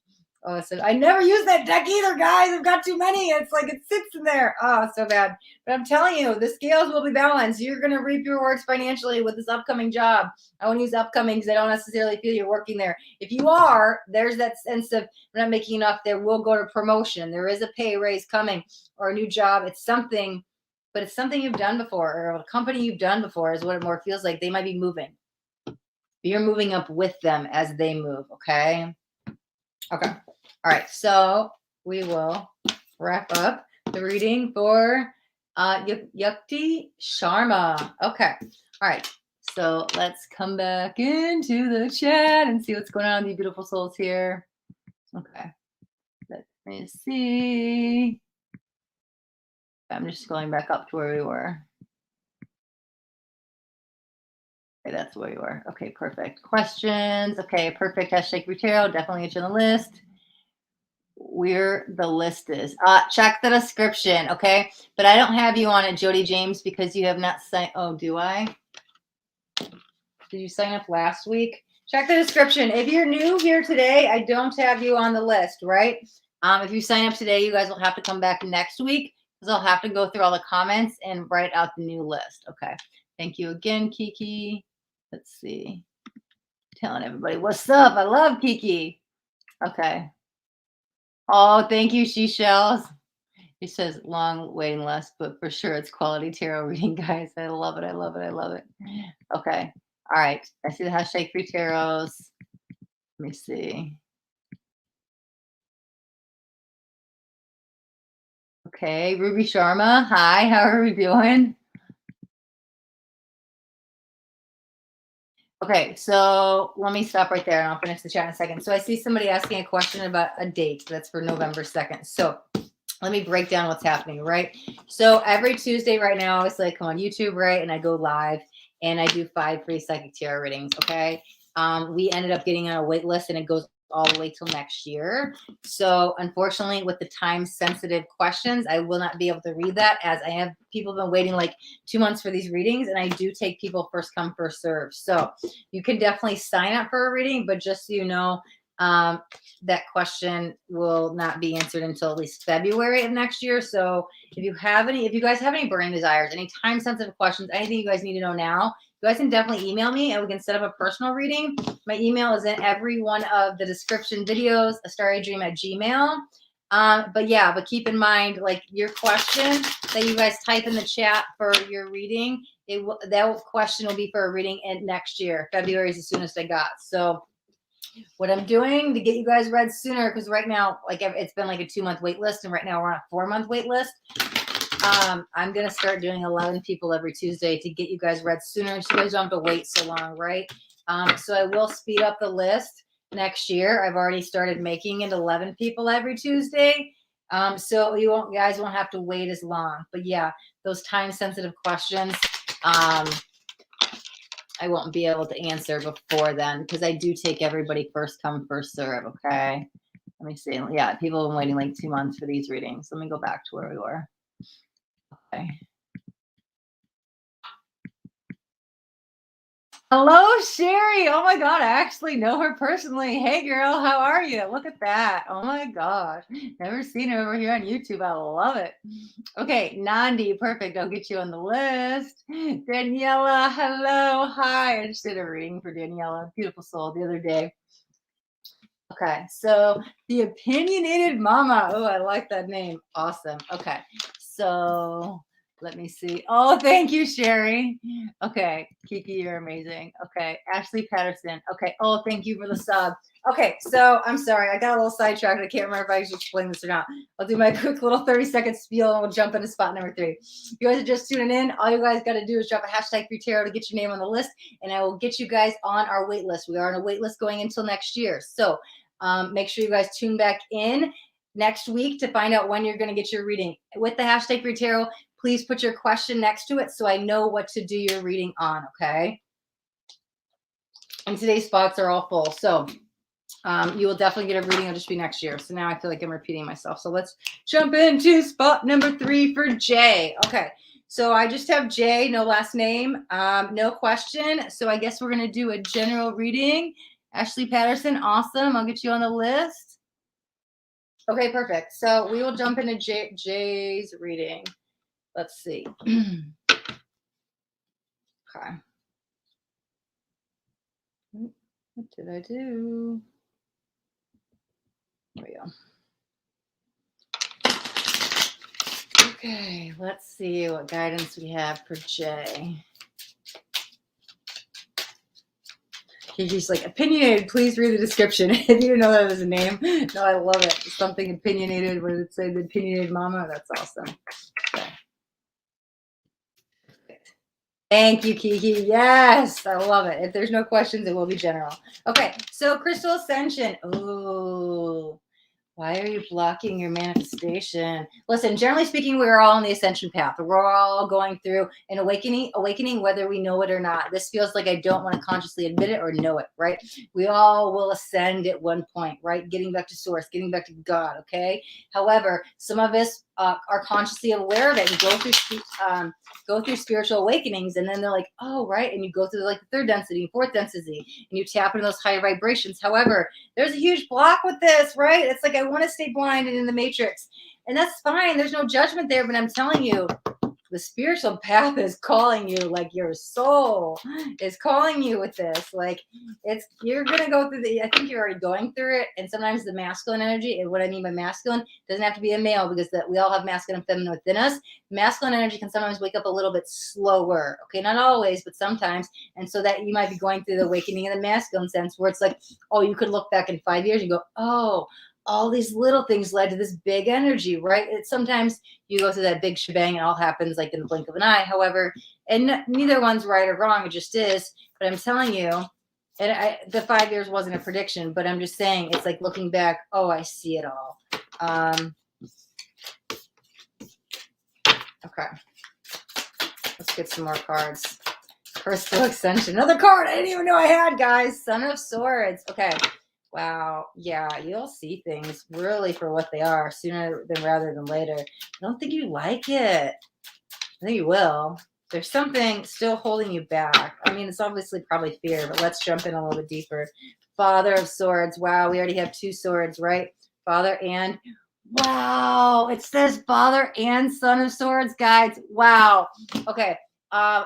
Oh, so I never use that deck either, guys. I've got too many. It's like it sits in there. Oh, so bad. But I'm telling you, the scales will be balanced. You're going to reap your rewards financially with this upcoming job. I want to use upcoming because I don't necessarily feel you're working there. If you are, there's that sense of we're not making enough. There will go to promotion. There is a pay raise coming or a new job. It's something, but it's something you've done before, or a company you've done before is what it more feels like. They might be moving. You're moving up with them as they move, okay? Okay. All right. So we will wrap up the reading for Yukti Sharma. Okay. All right. So let's come back into the chat and see what's going on with you beautiful souls here. Okay. Let me see. I'm just going back up to where we were. Okay, that's where you were. Okay, perfect. Questions. Okay, perfect. Hashtag retail. Definitely get you on the list. Where the list is. Check the description, okay? But I don't have you on it, Jody James, because you have not signed. Oh, do I? Did you sign up last week? Check the description. If you're new here today, I don't have you on the list, right? If you sign up today, you guys will have to come back next week, because I'll have to go through all the comments and write out the new list. Okay. Thank you again, Kiki. Let's see. Telling everybody what's up. I love Kiki. Okay. Oh, thank you, She Shells. He says long waiting list, but for sure it's quality tarot reading, guys. I love it. I love it. I love it. Okay. All right. I see the hashtag free tarots. Let me see. Okay. Ruby Sharma. Hi. How are we doing? Okay. So let me stop right there and I'll finish the chat in a second. So I see somebody asking a question about a date that's for November 2nd. So let me break down what's happening, right? So every Tuesday right now, it's like come on YouTube, right? And I go live and I do 5 free psychic tarot readings, okay? we ended up getting on a wait list, and it goes all the way till next year. So unfortunately, with the time sensitive questions, I will not be able to read that, as I have people been waiting like 2 months for these readings, and I do take people first come, first serve. So you can definitely sign up for a reading, but just so you know, that question will not be answered until at least February of next year. So if you guys have any burning desires, any time sensitive questions, anything you guys need to know now, you guys can definitely email me and we can set up a personal reading. My email is in every one of the description videos, astariadream@gmail. But keep in mind, like, your question that you guys type in the chat for your reading, that question will be for a reading in next year. February is the soonest I got. So what I'm doing to get you guys read sooner, because right now, like, it's been like a 2-month wait list, and right now we're on a 4-month wait list. I'm going to start doing 11 people every Tuesday to get you guys read sooner, so you guys don't have to wait so long, right? So I will speed up the list next year. I've already started making it 11 people every Tuesday. So you guys won't have to wait as long. But yeah, those time sensitive questions, I won't be able to answer before then, because I do take everybody first come, first serve. Okay. Let me see. Yeah, people have been waiting like 2 months for these readings. Let me go back to where we were. Okay. Hello, Sherry. Oh my God, I actually know her personally. Hey, girl, how are you? Look at that. Oh my gosh, never seen her over here on YouTube. I love it. Okay, Nandi, perfect. I'll get you on the list. Daniela, hello, hi. I just did a reading for Daniela, beautiful soul, the other day. Okay, so the opinionated mama. Oh, I like that name. Awesome. Okay, so let me see. Oh, thank you, Sherry. Okay, Kiki, you're amazing. Okay, Ashley Patterson. Okay, oh, thank you for the sub. Okay, so I'm sorry, I got a little sidetracked. I can't remember if I should explain this or not. I'll do my quick little 30-second spiel and we'll jump into spot number 3. If you guys are just tuning in, all you guys got to do is drop a hashtag free tarot to get your name on the list, and I will get you guys on our wait list. We are on a wait list going until next year. So make sure you guys tune back in next week to find out when you're going to get your reading. With the hashtag free tarot, please put your question next to it so I know what to do your reading on, okay? And today's spots are all full. So you will definitely get a reading. It'll just be next year. So now I feel like I'm repeating myself. So let's jump into spot number 3 for Jay. Okay. So I just have Jay, no last name, no question. So I guess we're going to do a general reading. Ashley Patterson, awesome. I'll get you on the list. Okay, perfect. So we will jump into Jay's reading. Let's see. Okay. What did I do? There we go. Okay, let's see what guidance we have for Jay. He's like, opinionated, please read the description. If you didn't know that was a name. No, I love it. Something opinionated. What did it say? The opinionated mama? That's awesome. Okay. Thank you, Kiki. Yes, I love it. If there's no questions, it will be general. Okay, so Crystal Ascension. Ooh. Why are you blocking your manifestation? Listen, generally speaking, we're all on the ascension path. We're all going through an awakening, whether we know it or not. This feels like I don't want to consciously admit it or know it, right? We all will ascend at one point, right? Getting back to source, getting back to God, okay? However, some of us are consciously aware of it and go through spiritual awakenings, and then they're like, oh, right, and you go through like the 3rd density, 4th density, and you tap into those higher vibrations. However, there's a huge block with this, right? It's like I want to stay blinded in the matrix, and that's fine. There's no judgment there, but I'm telling you, the spiritual path is calling you, like your soul is calling you with this. Like you're going to go through I think you're already going through it. And sometimes the masculine energy, and what I mean by masculine doesn't have to be a male, because we all have masculine and feminine within us. Masculine energy can sometimes wake up a little bit slower. Okay. Not always, but sometimes. And so that you might be going through the awakening in the masculine sense, where it's like, oh, you could look back in 5 years and go, oh, all these little things led to this big energy, right? Sometimes you go through that big shebang and it all happens like in the blink of an eye. However, and neither one's right or wrong. It just is. But I'm telling you, and the 5 years wasn't a prediction, but I'm just saying, it's like looking back, oh, I see it all. Okay. Let's get some more cards. Crystal Ascension. Another card I didn't even know I had, guys. Son of Swords. Okay. Wow. Yeah, you'll see things really for what they are sooner than rather than later. I don't think you like it. I think you will. There's something still holding you back. I mean, it's obviously probably fear, but let's jump in a little bit deeper. Father of Swords. Wow, we already have 2 swords, right? Father and... Wow, it says Father and Son of Swords, guys. Wow. Okay.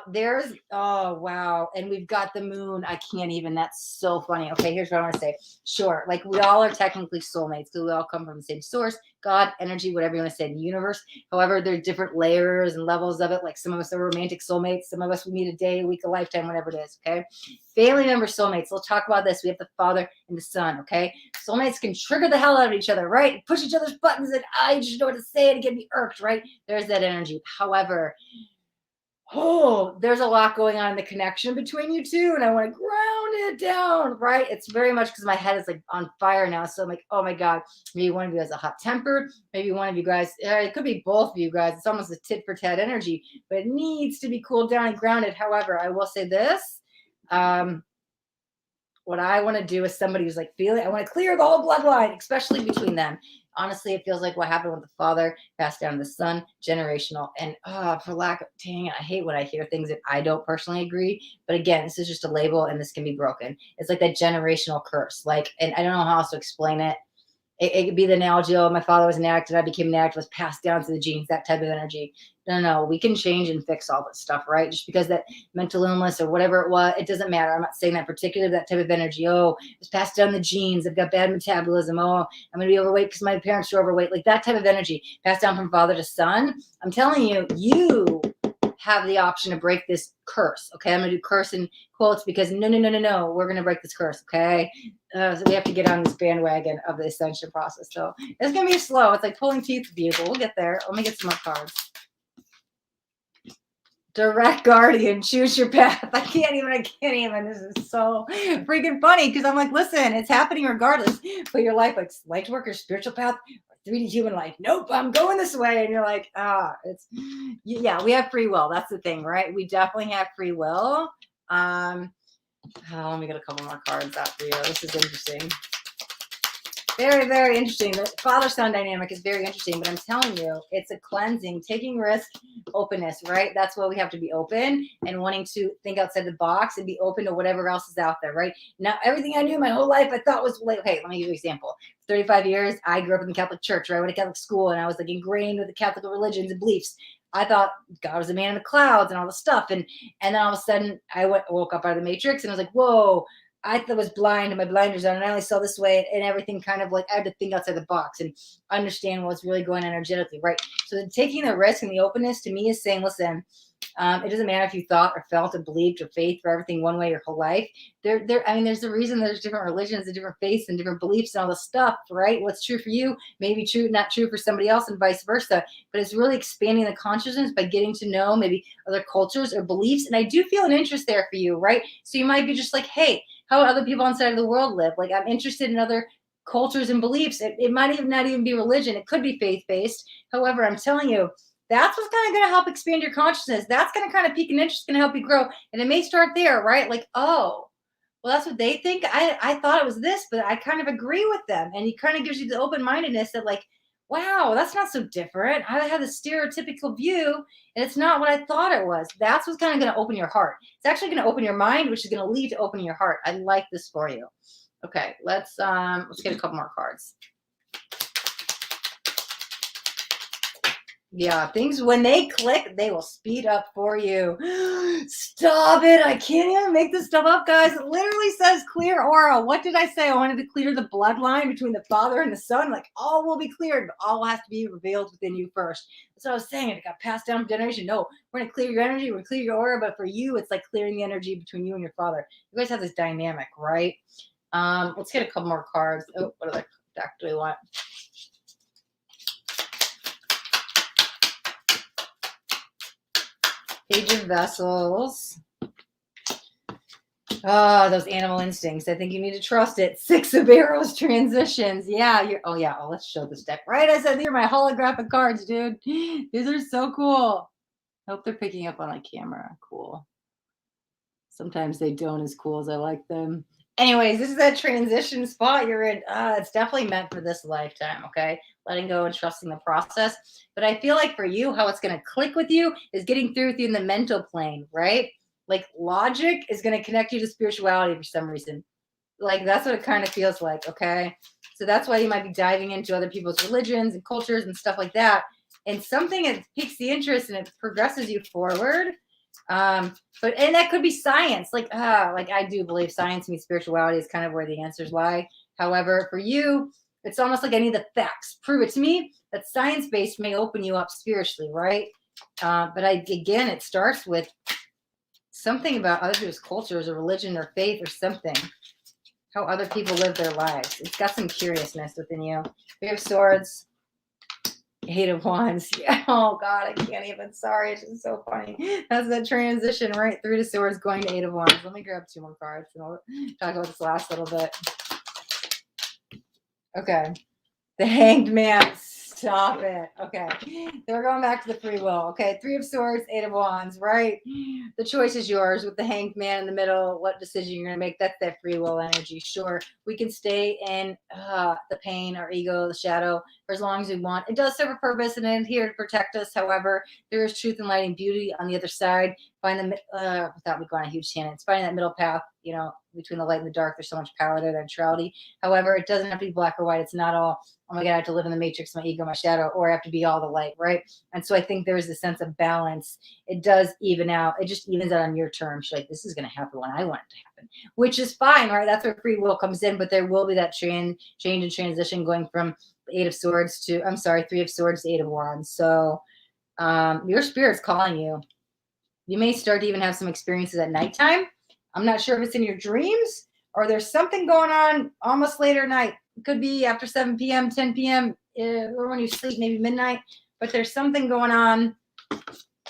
There's, oh wow, and we've got the moon. I can't even, that's so funny. Okay, here's what I want to say. Sure, like we all are technically soulmates because we all come from the same source, God, energy, whatever you want to say, the universe. However, there are different layers and levels of it. Like some of us are romantic soulmates, some of us we meet a day, a week, a lifetime, whatever it is. Okay, family member soulmates. Let's talk about this. We have the Father and the Son. Okay, soulmates can trigger the hell out of each other, right? Push each other's buttons, and I just know what to say to get me irked, right? There's that energy. However, oh, there's a lot going on in the connection between you two, and I want to ground it down, right? It's very much because my head is like on fire now. So I'm like, oh my God, maybe one of you has a hot temper. Maybe one of you guys, it could be both of you guys. It's almost a tit for tat energy, but it needs to be cooled down and grounded. However, I will say this. What I want to do is somebody who's like feeling, I want to clear the whole bloodline, especially between them. Honestly, it feels like what happened with the father passed down to the son, generational. And for lack of, dang it, I hate when I hear things that I don't personally agree. But again, this is just a label and this can be broken. It's like that generational curse. Like, and I don't know how else to explain it. It could be the analogy, oh, my father was an addict and I became an addict, was passed down to the genes, that type of energy. No, we can change and fix all this stuff, right? Just because that mental illness or whatever it was, it doesn't matter. I'm not saying that particular, that type of energy. Oh, it's passed down the genes. I've got bad metabolism. Oh, I'm going to be overweight because my parents were overweight. Like that type of energy passed down from father to son. I'm telling you, you have the option to break this curse. Okay, I'm going to do curse in quotes because no, we're going to break this curse. Okay, so we have to get on this bandwagon of the ascension process. So it's going to be slow. It's like pulling teeth with you, but we'll get there. Let me get some more cards. Direct guardian, choose your path. I can't even. This is so freaking funny because I'm like, listen, it's happening regardless. But your life, like light work or spiritual path, 3D human life. Nope, I'm going this way. And you're like, it's, yeah, we have free will. That's the thing, right? We definitely have free will. Let me get a couple more cards out for you. This is interesting. Very, very interesting. The father-son dynamic is very interesting, but I'm telling you, it's a cleansing, taking risk, openness, right? That's why we have to be open and wanting to think outside the box and be open to whatever else is out there, right? Now, everything I knew my whole life, I thought was like, okay, let me give you an example. 35 years, I grew up in the Catholic Church, right? I went to Catholic school, and I was like ingrained with the Catholic religions and beliefs. I thought God was a man in the clouds and all the stuff. And then all of a sudden, I woke up out of the matrix, and I was like, whoa, I was blind and my blinders on, and I only saw this way, and everything kind of like I had to think outside the box and understand what's really going on energetically, right? So taking the risk and the openness to me is saying, listen, it doesn't matter if you thought or felt or believed or faith for everything one way your whole life. I mean, there's a reason there's different religions and different faiths and different beliefs and all this stuff, right? What's true for you may be true, not true for somebody else, and vice versa. But it's really expanding the consciousness by getting to know maybe other cultures or beliefs. And I do feel an interest there for you, right? So you might be just like, hey, how other people inside of the world live. Like I'm interested in other cultures and beliefs. It might even not even be religion. It could be faith-based. However, I'm telling you, that's what's kind of going to help expand your consciousness. That's going to kind of pique an interest, going to help you grow. And it may start there, right? Like, oh, well, that's what they think. I thought it was this, but I kind of agree with them. And it kind of gives you the open-mindedness that like, wow, that's not so different. I had a stereotypical view, and it's not what I thought it was. That's what's kind of going to open your heart. It's actually going to open your mind, which is going to lead to opening your heart. I like this for you. Okay, let's get a couple more cards. Yeah, things, when they click, they will speed up for you. Stop it. I can't even make this stuff up, guys. It literally says clear aura. What did I say? I wanted to clear the bloodline between the father and the son. Like all will be cleared, but all has to be revealed within you first. That's what I was saying. It got passed down from generation. No, we're going to clear your energy. We're going to clear your aura. But for you, it's like clearing the energy between you and your father. You guys have this dynamic, right? Let's get a couple more cards. Oh, what other deck do we want? Page of Vessels. Oh, those animal instincts. I think you need to trust it. 6 of Arrows transitions. Yeah. Let's show this deck. Right. I said, these are my holographic cards, dude. These are so cool. I hope they're picking up on my camera. Cool. Sometimes they don't as cool as I like them. Anyways, this is that transition spot you're in. It's definitely meant for this lifetime, okay? Letting go and trusting the process. But I feel like for you, how it's going to click with you is getting through with you in the mental plane, right? Like logic is going to connect you to spirituality for some reason. Like that's what it kind of feels like, okay? So that's why you might be diving into other people's religions and cultures and stuff like that. And something that piques the interest and it progresses you forward. But and that could be science. Like I do believe science meets spirituality is kind of where the answers lie. However, for you, it's almost like I need the facts. Prove it to me that science-based may open you up spiritually, right? But again, it starts with something about other people's cultures or religion or faith or something. How other people live their lives. It's got some curiousness within you. Three of Swords. 8 of Wands. Yeah. Oh God, I can't even. Sorry, it's just so funny. That's the transition right through to Swords going to 8 of Wands. Let me grab 2 more cards and I'll talk about this last little bit. Okay. The Hanged Man. Stop it. Okay. Then we're going back to the free will. Okay. 3 of Swords, 8 of Wands, right? The choice is yours with the Hanged Man in the middle. What decision you're going to make. That's that free will energy. Sure. We can stay in the pain, our ego, the shadow for as long as we want. It does serve a purpose and it's here to protect us. However, there is truth and light and beauty on the other side. Find the, without me going on a huge tangent, it's finding that middle path, you know, between the light and the dark. There's so much power there, that neutrality. However, it doesn't have to be black or white. It's not all, oh my God, I have to live in the matrix, my ego, my shadow, or I have to be all the light, right? And so I think there's a sense of balance. It does even out. It just evens out on your terms. You're like, this is going to happen when I want it to happen, which is fine, right? That's where free will comes in. But there will be that change and transition going from 8 of Swords to, 3 of Swords to 8 of Wands. So your spirit's calling you. You may start to even have some experiences at nighttime. I'm not sure if it's in your dreams or there's something going on almost later night. It could be after 7 p.m., 10 p.m., or when you sleep, maybe midnight. But there's something going on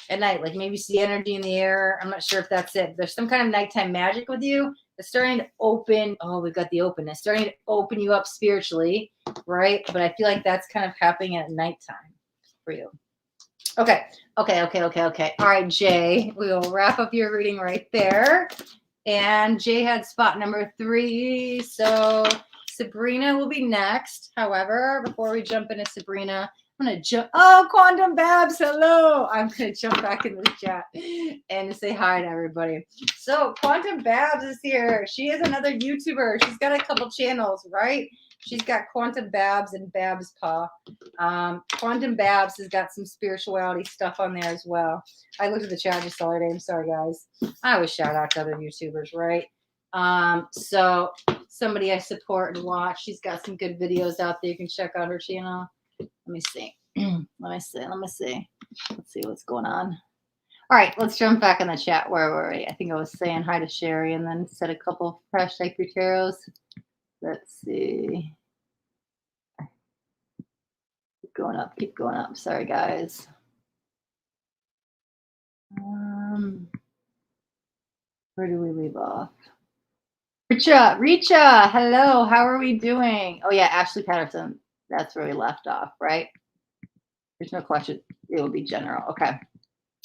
at night, like maybe you see energy in the air. I'm not sure if that's it. There's some kind of nighttime magic with you. It's starting to open. Oh, we've got the openness. Starting to open you up spiritually, right? But I feel like that's kind of happening at nighttime for you. Okay. All right, Jay, we will wrap up your reading right there. And Jay had spot number 3. So Sabrina will be next. However, before we jump into Sabrina, I'm going to jump. Oh, Quantum Babs, hello. I'm going to jump back into the chat and say hi to everybody. So Quantum Babs is here. She is another YouTuber. She's got a couple channels, right? She's got Quantum Babs and Babs Paw. Quantum Babs has got some spirituality stuff on there as well. I looked at the chat, just saw her name. Sorry, guys. I always shout out to other YouTubers, right? So somebody I support and watch. She's got some good videos out there. You can check out her channel. Let me see. Let's see what's going on. All right, let's jump back in the chat. Where were we? I think I was saying hi to Sherry and then said a couple hashtag tarots. Let's see. Keep going up. Sorry, guys. Where do we leave off? Richa, hello. How are we doing? Oh yeah, Ashley Patterson. That's where we left off, right? There's no question. It will be general. Okay.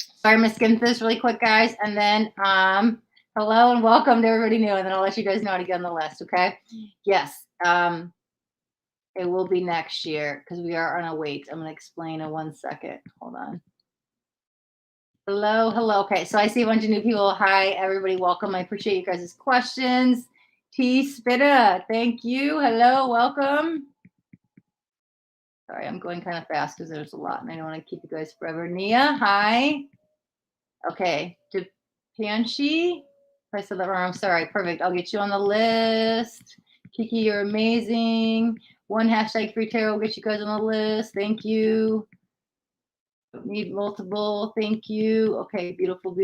Sorry, I'm gonna skim this really quick, guys, and then hello and welcome to everybody new, and then I'll let you guys know how to get on the list. Okay. Yes. It will be next year because we are on a wait. I'm going to explain in 1 second. Hold on. Hello. Okay, so I see a bunch of new people. Hi, everybody. Welcome. I appreciate you guys' questions. T. Spitta, thank you. Hello, welcome. Sorry, I'm going kind of fast because there's a lot, and I don't want to keep you guys forever. Nia, hi. Okay, Panshi. I said that wrong. I'm sorry. Perfect. I'll get you on the list. Kiki, you're amazing. 1 hashtag free tarot will get you guys on the list. Thank you. Don't need multiple. Thank you. Okay, beautiful.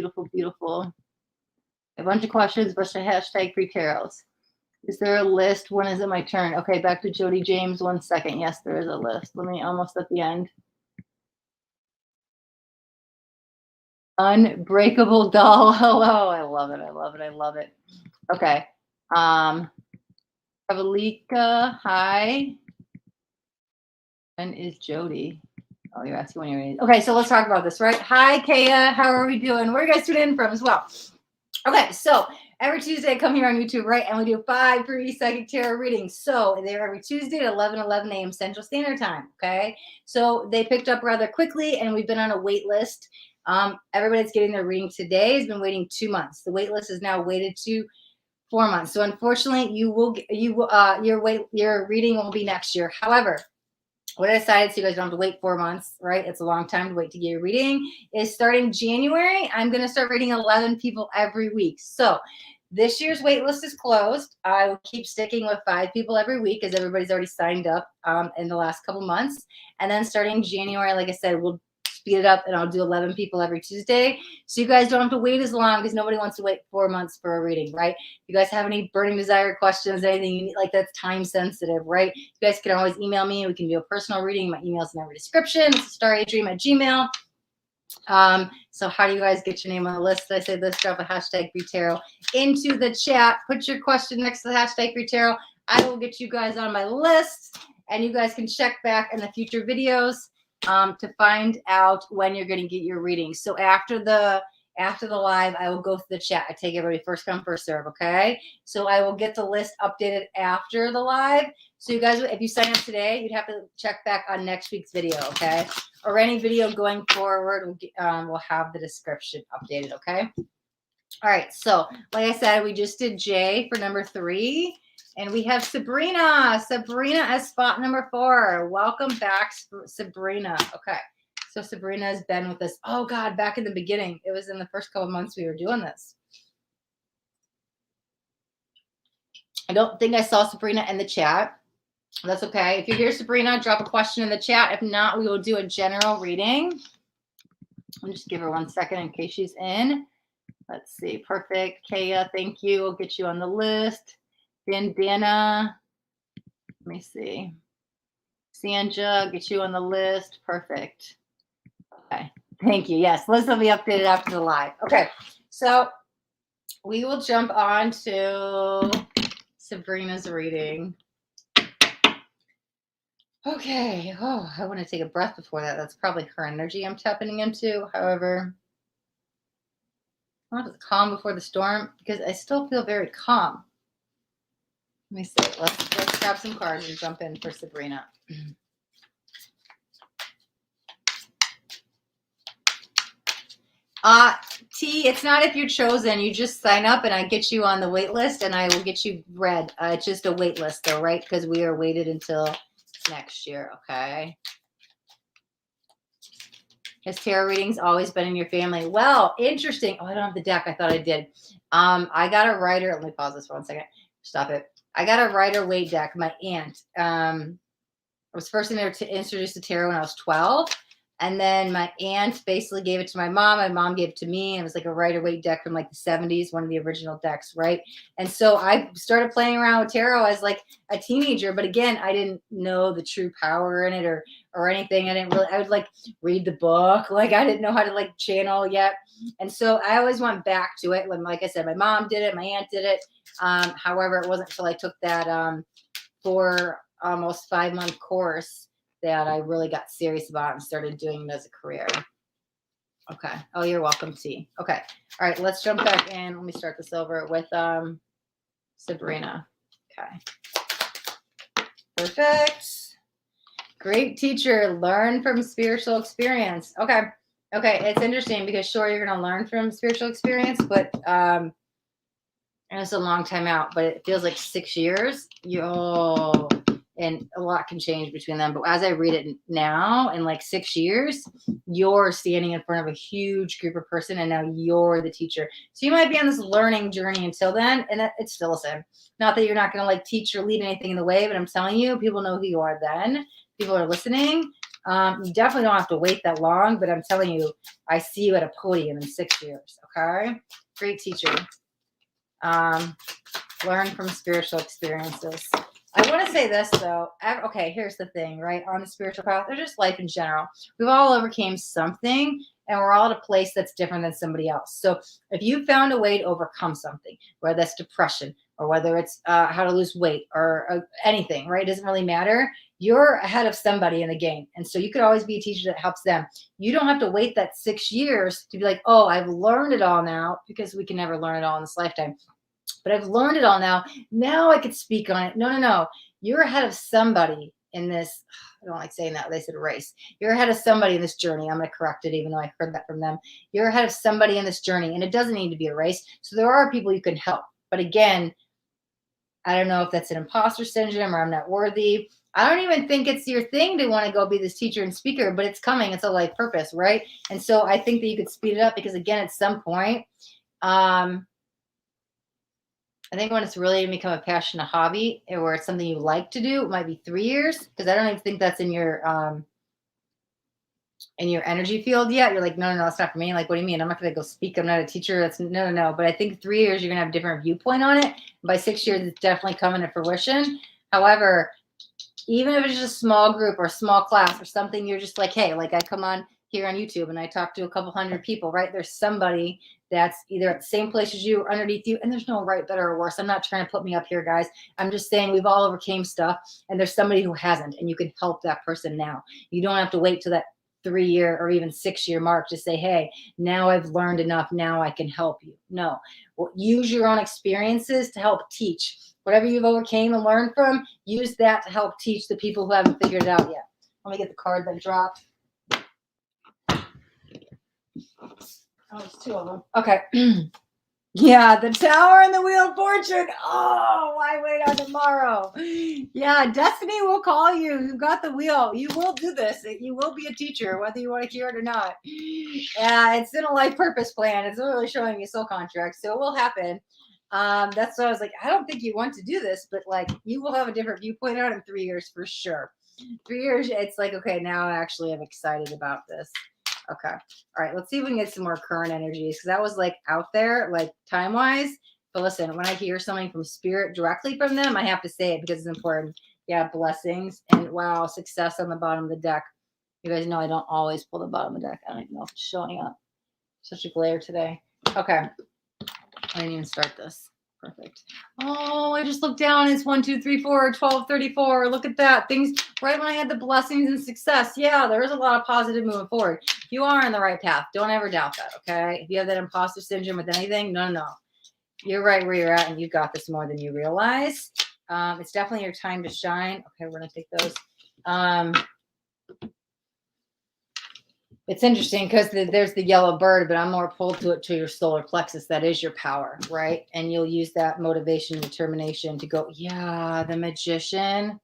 A bunch of questions, bunch of hashtag free tarots. Is there a list? When is it my turn? Okay, back to Jody James. 1 second. Yes, there is a list. Let me almost at the end. Unbreakable doll. Hello. I love it. Okay. Kavalika, hi. When is Jody? Oh, you're asking when you're ready. Okay, so let's talk about this, right? Hi, Kaya. How are we doing? Where are you guys tuning in from as well? Okay, so every Tuesday I come here on YouTube, right? And we do 5 free psychic tarot readings. So they're every Tuesday at 11 a.m. Central Standard Time. Okay. So they picked up rather quickly and we've been on a wait list. Everybody that's getting their reading today has been waiting 2 months. The wait list is now weighted to 4 months. So unfortunately, your reading will be next year. However, what I decided, so you guys don't have to wait 4 months, right? It's a long time to wait to get your reading. Is starting January, I'm going to start reading 11 people every week. So this year's wait list is closed. I will keep sticking with 5 people every week as everybody's already signed up in the last couple months. And then starting January, like I said, we'll speed it up and I'll do 11 people every Tuesday. So you guys don't have to wait as long because nobody wants to wait 4 months for a reading, right? If you guys have any burning desire questions, anything you need, like that's time sensitive, right? You guys can always email me. We can do a personal reading. My email's in every description. It's astariadream@gmail.com. So how do you guys get your name on the list? Did I say this? Drop a hashtag #FreeTarot into the chat. Put your question next to the hashtag #FreeTarot. I will get you guys on my list and you guys can check back in the future videos to find out when you're going to get your reading. So after the live, I will go through the chat. I take everybody first come, first serve. Okay. So I will get the list updated after the live. So you guys, if you sign up today, you'd have to check back on next week's video. Okay. Or any video going forward, we'll have the description updated. Okay. All right. So like I said, we just did J for number 3. And we have Sabrina. Sabrina as spot number 4. Welcome back, Sabrina. Okay. So Sabrina has been with us. Oh, God, back in the beginning. It was in the first couple months we were doing this. I don't think I saw Sabrina in the chat. That's okay. If you're here, Sabrina, drop a question in the chat. If not, we will do a general reading. I'll just give her 1 second in case she's in. Let's see. Perfect. Kaya, thank you. We'll get you on the list. Bandana. Let me see. Sanja, get you on the list. Perfect. Okay. Thank you. Yes, list will be updated after the live. Okay. So we will jump on to Sabrina's reading. Okay. Oh, I want to take a breath before that. That's probably her energy I'm tapping into. However, I want to calm before the storm because I still feel very calm. Let me see. Let's grab some cards and jump in for Sabrina. T, it's not if you're chosen. You just sign up and I get you on the wait list and I will get you read. It's just a wait list though, right? Because we are waited until next year, okay? Has tarot readings always been in your family? Well, interesting. Oh, I don't have the deck. I thought I did. I got a Rider. Let me pause this for 1 second. Stop it. I got a Rider-Waite deck. My aunt. I was first in there to introduce the tarot when I was 12. And then my aunt basically gave it to my mom. My mom gave it to me. It was like a Rider-Waite deck from like the 70s, one of the original decks, right? And so I started playing around with tarot as like a teenager. But again, I didn't know the true power in it or anything. I would like read the book. Like I didn't know how to like channel yet. And so I always went back to it when, like I said, my mom did it, my aunt did it. However, it wasn't until I took that for almost 5-month course that I really got serious about and started doing it as a career. Okay. Oh, you're welcome, T. Okay. All right. Let's jump back in. Let me start this over with Sabrina. Okay. Perfect. Great teacher. Learn from spiritual experience. Okay. Okay. It's interesting because sure, you're going to learn from spiritual experience, but and it's a long time out, but it feels like 6 years. And a lot can change between them. But as I read it now, in like 6 years, you're standing in front of a huge group of person, and now you're the teacher. So you might be on this learning journey until then, and it's still the same. Not that you're not going to like teach or lead anything in the way, but I'm telling you, people know who you are then. People are listening. You definitely don't have to wait that long, but I'm telling you, I see you at a podium in 6 years. Okay, great teacher. Learn from spiritual experiences. I want to say this though. Okay, here's the thing, right? On the spiritual path, or just life in general, we've all overcame something, and we're all at a place that's different than somebody else. So if you found a way to overcome something, whether that's depression or whether it's how to lose weight or anything, right? It doesn't really matter. you're ahead of somebody in the game. And so you could always be a teacher that helps them. You don't have to wait that 6 years to be like, oh, I've learned it all now, because we can never learn it all in this lifetime. But I've learned it all now. Now I could speak on it. No, no, no. You're ahead of somebody in this. I don't like saying that. They said race. You're ahead of somebody in this journey. I'm going to correct it, even though I heard that from them. You're ahead of somebody in this journey, and it doesn't need to be a race. So there are people you can help. But again, I don't know if that's an imposter syndrome or I'm not worthy. I don't even think it's your thing to want to go be this teacher and speaker, but it's coming. It's a life purpose, right? And so I think that you could speed it up, because again, at some point, I think when it's really going to become a passion, a hobby, or it's something you like to do, it might be 3 years, because I don't even think that's in your energy field yet. You're like, no, no, no, that's not for me. Like, what do you mean? I'm not going to go speak. I'm not a teacher. That's no, no, no. But I think 3 years, you're going to have a different viewpoint on it. By 6 years, it's definitely coming to fruition. However, even if it's just a small group or a small class or something, you're just like, hey, like I come on here on YouTube and I talk to a couple hundred people, right? There's somebody that's either at the same place as you or underneath you, and there's no right, better, or worse. I'm not trying to put me up here, guys. I'm just saying we've all overcame stuff, and there's somebody who hasn't, and you can help that person now. You don't have to wait till that 3 year or even 6 year mark to say, hey, now I've learned enough. Now I can help you. No, well, use your own experiences to help teach. Whatever you've overcame and learned from, use that to help teach the people who haven't figured it out yet. Let me get the card that dropped. Oh, there's 2 of them. Okay. Yeah, the Tower and the Wheel of Fortune. Oh, why wait on tomorrow? Yeah, Destiny will call you. You've got the wheel. You will do this. You will be a teacher, whether you want to hear it or not. Yeah, it's in a life purpose plan. It's really showing me a soul contract, so it will happen. That's why I was like, I don't think you want to do this, but like you will have a different viewpoint on it in 3 years for sure. 3 years, it's like, okay, now I actually am excited about this. Okay. All right. Let's see if we can get some more current energies, because that was like out there, like time wise. But listen, when I hear something from spirit directly from them, I have to say it because it's important. Yeah. Blessings. And wow, success on the bottom of the deck. You guys know I don't always pull the bottom of the deck. I don't even know if it's showing up. Such a glare today. Okay. I didn't even start this. Perfect. Oh, I just looked down. It's 1, 2, 3, 4, 12, 34. Look at that. Things right when I had the blessings and success. Yeah, there is a lot of positive moving forward. You are on the right path. Don't ever doubt that. Okay. If you have that imposter syndrome with anything, no, no. You're right where you're at, and you've got this more than you realize. It's definitely your time to shine. Okay, we're gonna take those. It's interesting because there's the yellow bird, but I'm more pulled to your solar plexus. That is your power, right? And you'll use that motivation and determination to go, yeah, the Magician.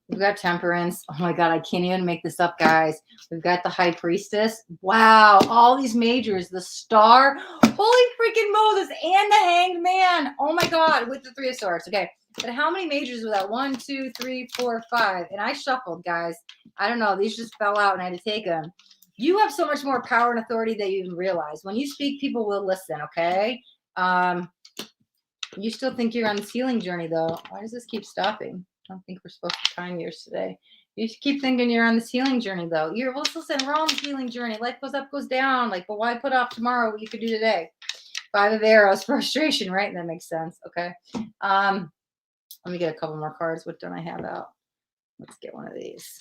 We've got Temperance. Oh my God, I can't even make this up, guys. We've got the High Priestess. Wow, all these majors. The Star. Holy freaking Moses. And the Hanged Man. Oh my God, with the 3 of Swords. Okay, but how many majors was that? 1, 2, 3, 4, 5. And I shuffled, guys. I don't know. These just fell out and I had to take them. You have so much more power and authority than you even realize. When you speak, people will listen, okay? You still think you're on this healing journey, though. Why does this keep stopping? I don't think we're supposed to time yours today. You keep thinking you're on this healing journey, though. Listen, we're on the healing journey. Life goes up, goes down. Like, but why put off tomorrow what you could do today? 5 of Arrows, frustration, right? That makes sense, okay? Let me get a couple more cards. What don't I have out? Let's get one of these.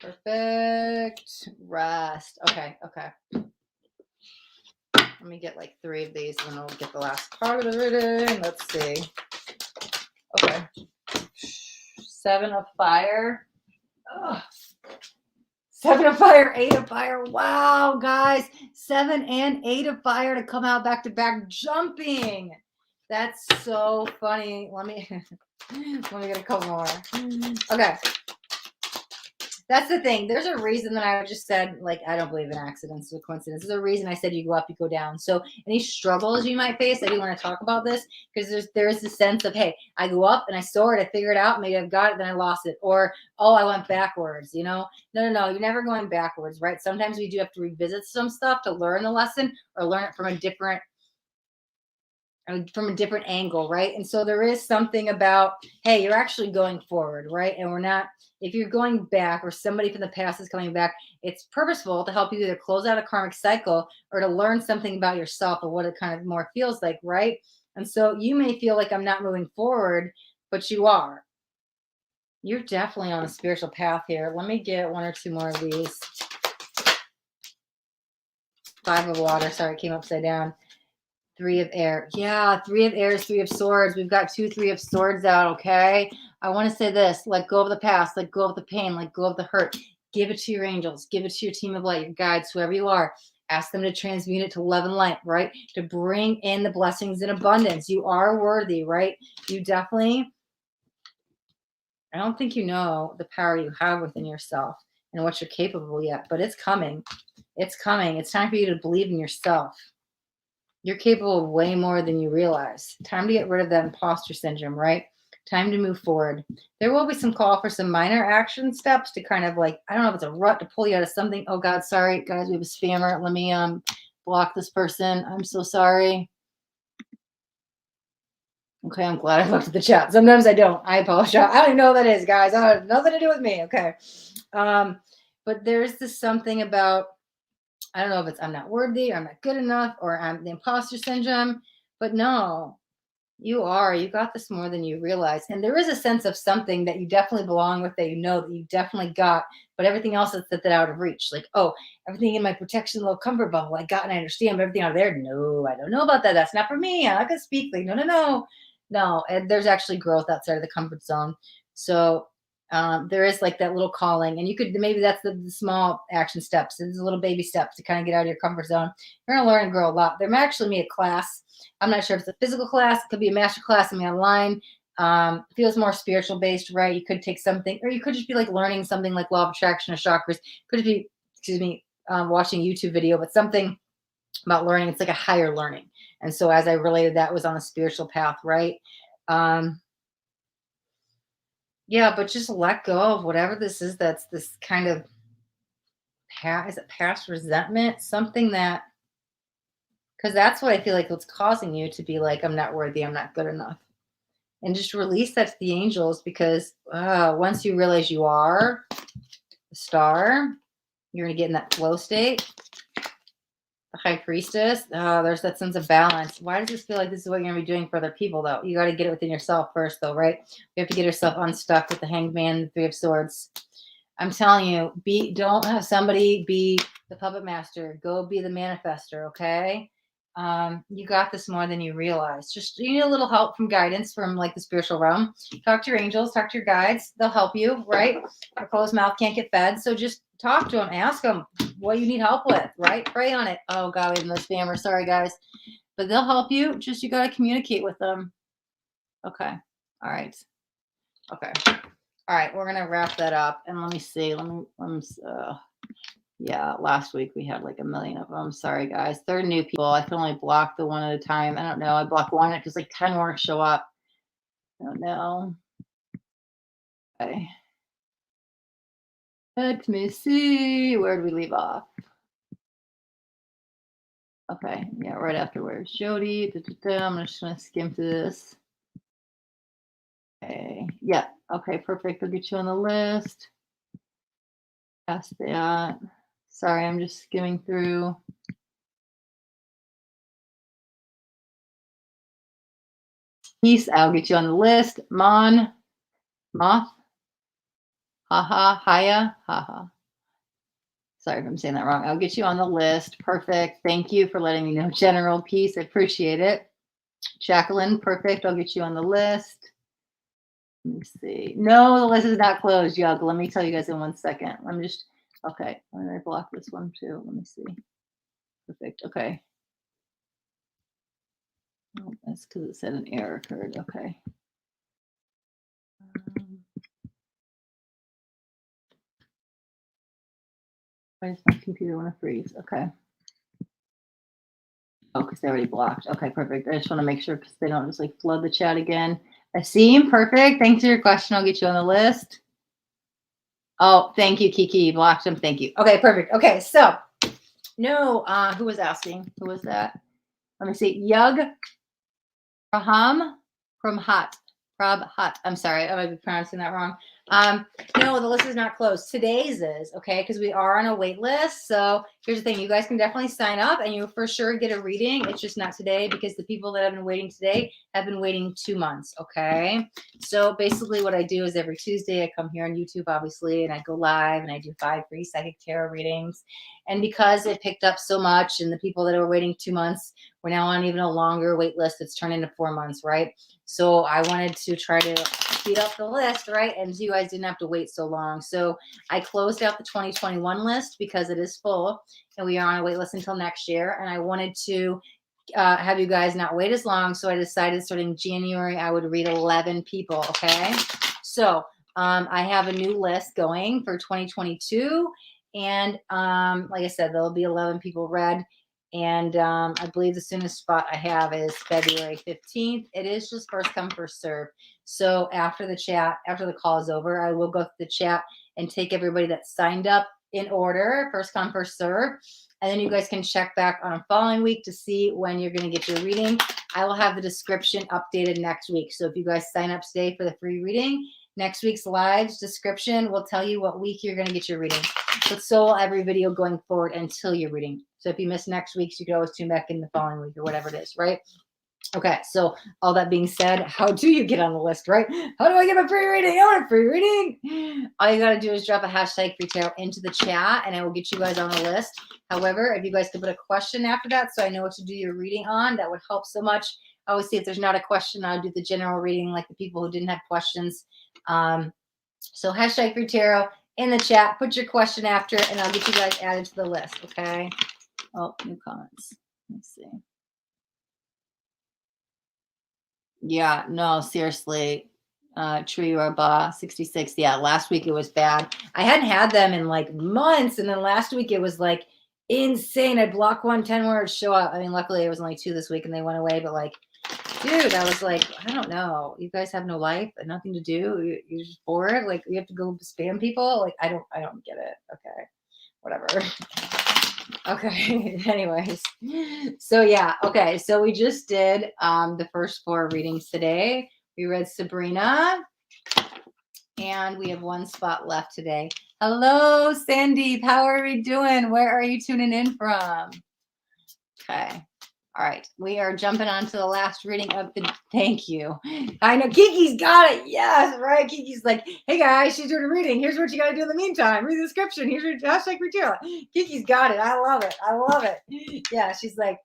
Perfect. Rest. Okay. Okay. Let me get like 3 of these and then I'll get the last card of the reading. Let's see. Okay. 7 of Fire. Ugh. 7 of Fire, 8 of Fire. Wow, guys. 7 and 8 of Fire to come out back to back jumping. That's so funny. Let me get a couple more. Okay. That's the thing. There's a reason that I just said, like, I don't believe in accidents or coincidences. There's a reason I said you go up, you go down. So any struggles you might face, I do want to talk about this because there is this sense of, hey, I go up and I soared, I figured it out, maybe I've got it, then I lost it. Or, oh, I went backwards, you know? No, you're never going backwards, right? Sometimes we do have to revisit some stuff to learn the lesson or learn it from a different angle, right? And so there is something about, hey, you're actually going forward, right? And we're not, if you're going back or somebody from the past is coming back, it's purposeful to help you either close out a karmic cycle or to learn something about yourself or what it kind of more feels like, right? And so you may feel like I'm not moving forward, but you are. You're definitely on a spiritual path here. Let me get one or two more of these. 5 of water. Sorry, it came upside down. 3 of air. Yeah, 3 of air is 3 of swords. We've got 2 3 of swords out, okay? I want to say this. Let go of the past. Let go of the pain. Let go of the hurt. Give it to your angels. Give it to your team of light, your guides, whoever you are. Ask them to transmute it to love and light, right? To bring in the blessings in abundance. You are worthy, right? You definitely, I don't think you know the power you have within yourself and what you're capable yet, but it's coming. It's coming. It's time for you to believe in yourself. You're capable of way more than you realize. Time to get rid of that imposter syndrome, right? Time to move forward. There will be some call for some minor action steps to kind of like, I don't know if it's a rut to pull you out of something. Oh God, sorry, guys, we have a spammer. Let me block this person. I'm so sorry. Okay, I'm glad I looked at the chat. Sometimes I don't. I apologize. I don't even know what that is, guys. I have nothing to do with me. Okay. But there's this something about, I don't know if it's I'm not worthy, or I'm not good enough, or I'm the imposter syndrome. But no, you are. You got this more than you realize. And there is a sense of something that you definitely belong with, that you know that you definitely got, but everything else is that out of reach. Like, oh, everything in my protection, little comfort bubble, I got and I understand, but everything out there, no, I don't know about that. That's not for me. I'm not going to speak. Like, no. And there's actually growth outside of the comfort zone. So there is like that little calling, and you could, maybe that's the small action steps. It's little baby steps to kind of get out of your comfort zone. You're going to learn and grow a lot. There might actually be a class. I'm not sure if it's a physical class. It could be a master class. I mean, online. Feels more spiritual based, right? You could take something, or you could just be like learning something like law of attraction or chakras. Could be, watching a YouTube video, but something about learning. It's like a higher learning. And so as I related, that was on a spiritual path, right? Yeah, but just let go of whatever this is. That's this kind of past resentment, something that, because that's what I feel like what's causing you to be like, I'm not worthy, I'm not good enough. And just release that to the angels, because once you realize you are the star, you're going to get in that flow state. The high priestess, there's that sense of balance. Why does this feel like this is what you're going to be doing for other people, though? You got to get it within yourself first, though, right? We have to get yourself unstuck with the hanged man, the 3 of swords. I'm telling you, don't have somebody be the puppet master. Go be the manifester, okay? You got this more than you realize. Just, you need a little help from guidance from like the spiritual realm. Talk to your angels, talk to your guides. They'll help you, right? A closed mouth can't get fed. So just talk to them, ask them what you need help with, right? Pray on it. Oh God, we have no spammer. Sorry, guys. But they'll help you. Just, you got to communicate with them. Okay. All right. Okay. All right. We're going to wrap that up. And let me see. Yeah, last week we had like a million of them. Sorry, guys. They're new people. I can only block the one at a time. I don't know. I block one because like 10 more show up. I don't know. Okay. Let me see. Where did we leave off? Okay. Yeah, right afterwards. Jody. I'm just going to skim through this. Okay. Yeah. Okay, perfect. I'll get you on the list. Past that. Sorry, I'm just skimming through. Peace, I'll get you on the list. Moth, haha, Haya, haha. Sorry if I'm saying that wrong. I'll get you on the list. Perfect. Thank you for letting me know. General Peace, I appreciate it. Jacqueline, perfect. I'll get you on the list. Let me see. No, the list is not closed, Yug. Let me tell you guys in 1 second. Let me just, okay. I'm going to block this one too. Let me see. Perfect. Okay. Oh, that's because it said an error occurred. Okay. Why does my computer want to freeze? Okay. Oh, because they already blocked. Okay, perfect. I just want to make sure because they don't just like flood the chat again. Asim, perfect. Thanks for your question. I'll get you on the list. Oh, thank you, Kiki. You blocked him. Thank you. Okay, perfect. Okay, so no, who was asking? Who was that? Let me see. Yug Raham from Hot. I'm sorry, I might be pronouncing that wrong. No, the list is not closed. Today's is, okay, because we are on a wait list. So here's the thing. You guys can definitely sign up and you for sure get a reading. It's just not today because the people that have been waiting today have been waiting 2 months, okay? So basically what I do is every Tuesday I come here on YouTube, obviously, and I go live and I do 5 free psychic tarot readings. And because it picked up so much and the people that were waiting 2 months, we're now on even a longer wait list. It's turned into 4 months, right? So I wanted to try to speed up the list, right? And you guys didn't have to wait so long. So I closed out the 2021 list because it is full and we are on a wait list until next year. And I wanted to have you guys not wait as long. So I decided starting January, I would read 11 people. Okay. So I have a new list going for 2022. And like I said, there'll be 11 people read. And I believe the soonest spot I have is February 15th. It is just first come, first serve. So after the chat, after the call is over, I will go through the chat and take everybody that signed up in order, first come, first serve. And then you guys can check back on a following week to see when you're going to get your reading. I will have the description updated next week. So if you guys sign up today for the free reading, next week's live description will tell you what week you're going to get your reading. But so will every video going forward until your reading. So if you miss next week's, you can always tune back in the following week or whatever it is, right? Okay, so all that being said, how do you get on the list, right? How do I get a free reading? I want a free reading. All you got to do is drop a hashtag free tarot into the chat and I will get you guys on the list. However, if you guys could put a question after that so I know what to do your reading on, that would help so much. I always see if there's not a question, I'll do the general reading like the people who didn't have questions. So hashtag free tarot in the chat, put your question after and I'll get you guys added to the list, okay? Oh, new comments. Let's see. Yeah, no, seriously. Tree Rabah 66. Yeah, last week it was bad. I hadn't had them in like months, and then last week it was like insane. I block 10 words show up. I mean, luckily it was only 2 this week and they went away, but like, dude, I was like, I don't know. You guys have no life and nothing to do. You're just bored. Like you have to go spam people. Like I don't get it. Okay. Whatever. Okay. Anyways. So yeah. Okay. So we just did the first 4 readings today. We read Sabrina. And we have 1 spot left today. Hello, Sandeep. How are we doing? Where are you tuning in from? Okay. All right. We are jumping on to the last reading of the thank you. I know Kiki's got it. Yes, right. Kiki's like, hey guys, she's doing a reading. Here's what you got to do in the meantime. Read the description. Here's your hashtag for Jill. Kiki's got it. I love it. I love it. Yeah, she's like,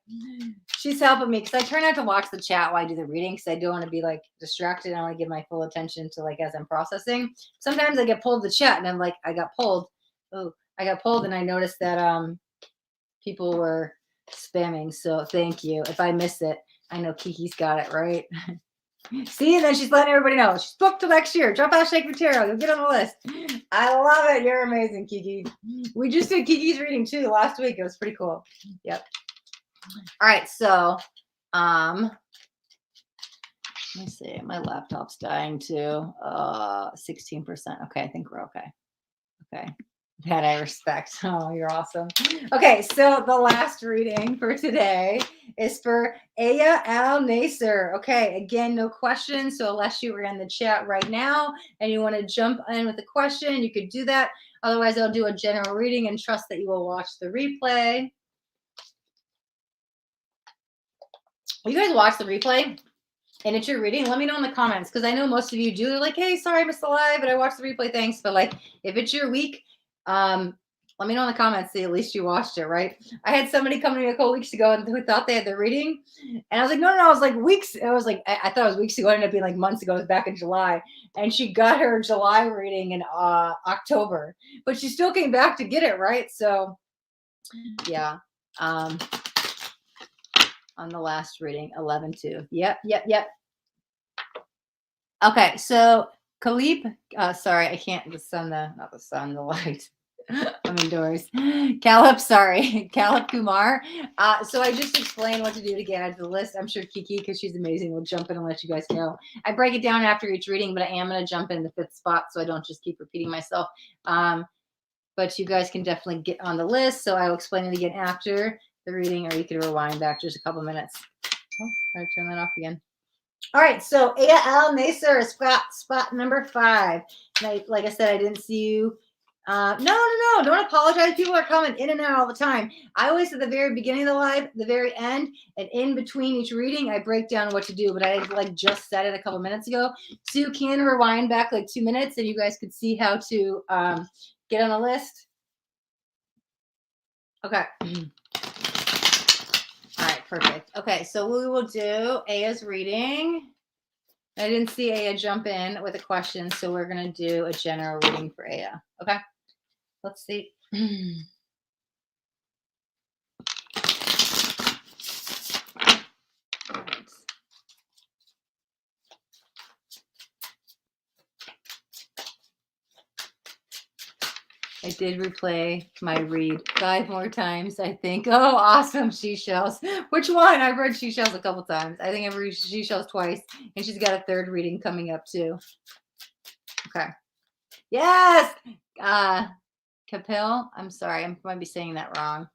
she's helping me because I try not to watch the chat while I do the reading because I don't want to be like distracted. I want to give my full attention to like as I'm processing. Sometimes I get pulled to chat and I'm like, I got pulled. Oh, I got pulled and I noticed that people were spamming. So thank you. If I miss it, I know Kiki's got it, right? See, and then she's letting everybody know. She's booked till next year. Drop hashtag for tarot. You'll get on the list. I love it. You're amazing, Kiki. We just did Kiki's reading too last week. It was pretty cool. Yep. All right. So, let me see. My laptop's dying too. 16%. Okay. I think we're okay. Okay. That I respect. Oh, you're awesome. Okay, so the last reading for today is for Herba Al Naser. Okay, again, no questions. So unless you were in the chat right now and you want to jump in with a question, you could do that. Otherwise, I'll do a general reading and trust that you will watch the replay. You guys watch the replay? And it's your reading, let me know in the comments because I know most of you do. They're like, hey, sorry I missed the live, but I watched the replay. Thanks. But like, if it's your week, let me know in the comments. See, at least you watched it, right? I had somebody come to me a couple weeks ago and who thought they had the reading, and I was like, no. I was like weeks. I was like, I thought it was weeks ago. It ended up being like months ago. It was back in July, and she got her July reading in October, but she still came back to get it, right? So, yeah. On the last reading, 11-2. Yep. Okay, so Khalib, sorry, I can't, the light. I'm indoors. Caleb Kumar. So I just explained what to do to get added to the list. I'm sure Kiki, because she's amazing, will jump in and let you guys know. I break it down after each reading, but I am going to jump in the 5th spot so I don't just keep repeating myself. But you guys can definitely get on the list. So I will explain it again after the reading, or you can rewind back just a couple minutes. Oh, gotta turn that off again. All right, so Herba Al Naser is spot number 5. And like I said, I didn't see you. No. Don't apologize. People are coming in and out all the time. I always, at the very beginning of the live, the very end, and in between each reading, I break down what to do. But I like just said it a couple minutes ago. So you can rewind back like 2 minutes and you guys could see how to get on the list. Okay. All right, perfect. Okay, so we will do Aya's reading. I didn't see Aya jump in with a question, so we're going to do a general reading for Aya. Okay, let's see. I did replay my read 5 more times, I think. Oh, awesome, She-Shells. Which one? I've read She-Shells a couple times. I think I've read She-Shells twice, and she's got a 3rd reading coming up, too. Okay. Yes! Kapil, I'm sorry, I might be saying that wrong.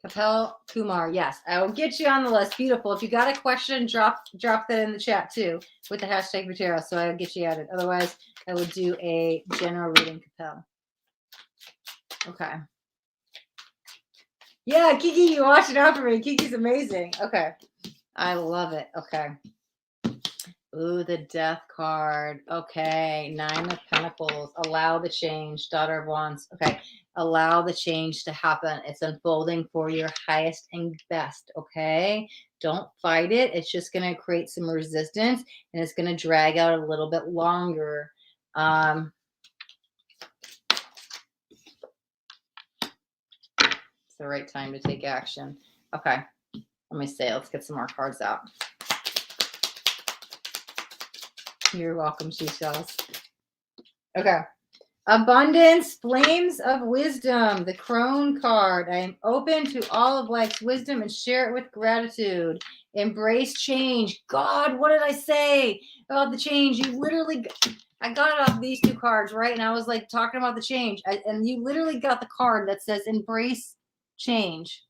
Kapil Kumar, yes, I will get you on the list. Beautiful. If you got a question, drop that in the chat too with the hashtag Viterra, so I'll get you added. Otherwise, I would do a general reading, Kapil. Okay. Yeah, Kiki, you watch it out for me. Kiki's amazing. Okay. I love it. Okay. Ooh, the Death card. Okay. 9 of Pentacles. Allow the change. Daughter of Wands. Okay. Allow the change to happen. It's unfolding for your highest and best. Okay. Don't fight it. It's just going to create some resistance and it's going to drag out a little bit longer. It's the right time to take action. Okay. Let me say, let's get some more cards out. You're welcome, She-Shells. Okay. Abundance, flames of wisdom, the crone card. I am open to all of life's wisdom and share it with gratitude. Embrace change. God, what did I say about the change? You literally, I got it off these 2 cards, right? And I was like talking about the change. And you literally got the card that says embrace change.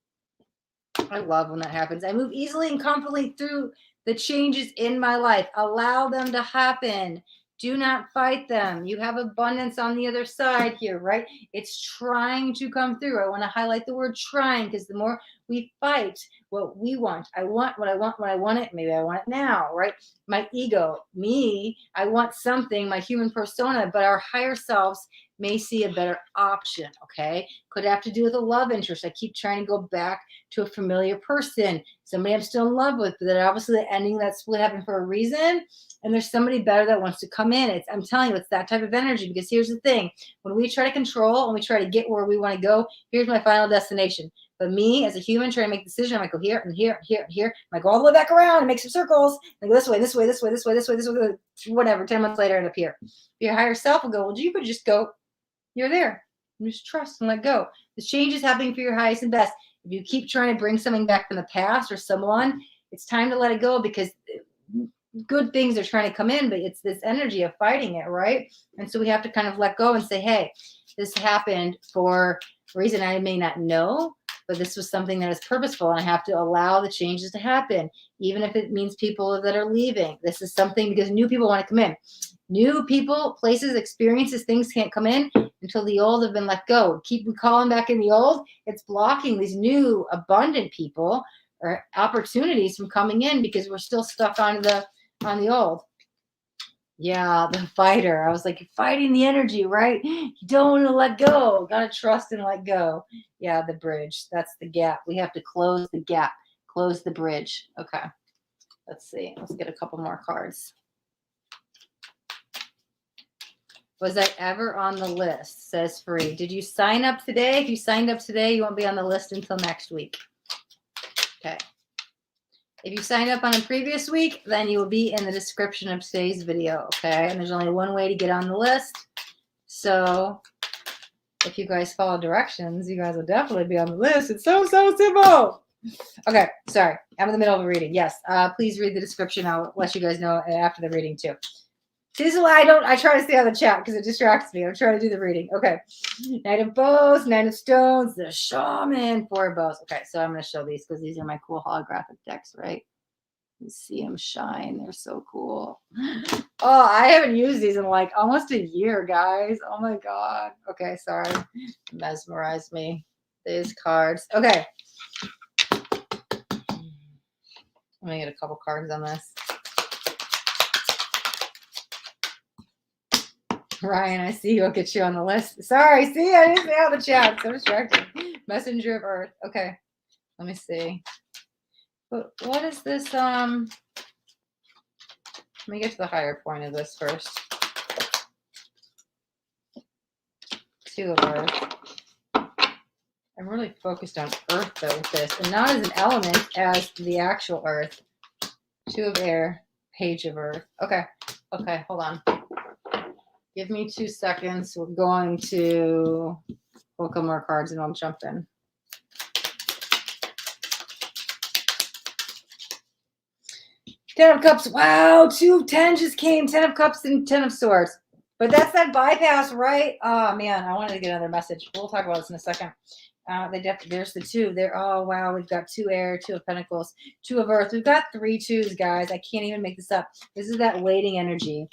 I love when that happens. I move easily and confidently through the changes in my life. Allow them to happen. Do not fight them. You have abundance on the other side here, right? It's trying to come through. I want to highlight the word trying because the more we fight what we want, I want what I want when I want it. Maybe I want it now, right? My ego, me, I want something, my human persona, but our higher selves may see a better option, okay? Could have to do with a love interest. I keep trying to go back to a familiar person, somebody I'm still in love with, but then obviously the ending that split happened for a reason. And there's somebody better that wants to come in. I'm telling you, it's that type of energy because here's the thing. When we try to control and we try to get where we want to go, here's my final destination. But me as a human trying to make a decision, I might go here and here and here and here. I might go all the way back around and make some circles and go this way, this way, this way, this way, this way, this way, whatever. 10 months later, end up here. Your higher self will go, well, you could just go, you're there. And just trust and let go. The change is happening for your highest and best. If you keep trying to bring something back from the past or someone, it's time to let it go because good things are trying to come in, but it's this energy of fighting it, right? And so we have to kind of let go and say, hey, this happened for a reason I may not know, but this was something that is purposeful and I have to allow the changes to happen, even if it means people that are leaving. This is something because new people want to come in. New people, places, experiences, things can't come in until the old have been let go. Keep calling back in the old. It's blocking these new abundant people or opportunities from coming in because we're still stuck on the old. Yeah, the fighter. I was like, you're fighting the energy, right? You don't want to let go. Gotta trust and let go. Yeah, the bridge. That's the gap. We have to close the gap. Close the bridge. Okay. Let's see. Let's get a couple more cards. Was I ever on the list? Says Free. Did you sign up today? If you signed up today, you won't be on the list until next week. Okay. If you signed up on a previous week, then you will be in the description of today's video, okay? And there's only one way to get on the list. So if you guys follow directions, you guys will definitely be on the list. It's so simple. Okay, sorry. I'm in the middle of a reading. Yes, please read the description. I'll let you guys know after the reading too. See, this is why I try to stay on the chat because it distracts me. I'm trying to do the reading. Okay. Knight of Bows, Knight of Stones, the Shaman, 4 bows. Okay, so I'm going to show these because these are my cool holographic decks, right? You see them shine. They're so cool. Oh, I haven't used these in like almost a year, guys. Oh my God. Okay, sorry. Mesmerized me. These cards. Okay. Let me get a couple cards on this. Ryan, I see you. I'll get you on the list. Sorry, see, I didn't say out the chat. So distracting. Messenger of Earth. Okay. Let me see. But what is this? Let me get to the higher point of this first. Two of Earth. I'm really focused on Earth though with this, and not as an element as the actual Earth. Two of Air, Page of Earth. Okay. Okay, hold on. Give me 2 seconds. We're going to pull a couple more cards and I'll jump in. Ten of Cups. Wow, 2 of 10 just came. 10 of Cups and 10 of Swords. But that's that bypass, right? Oh, man, I wanted to get another message. We'll talk about this in a second. There's the 2. There. Oh, wow, we've got 2 Air, 2 of Pentacles, 2 of Earth. We've got 3 2s, guys. I can't even make this up. This is that waiting energy.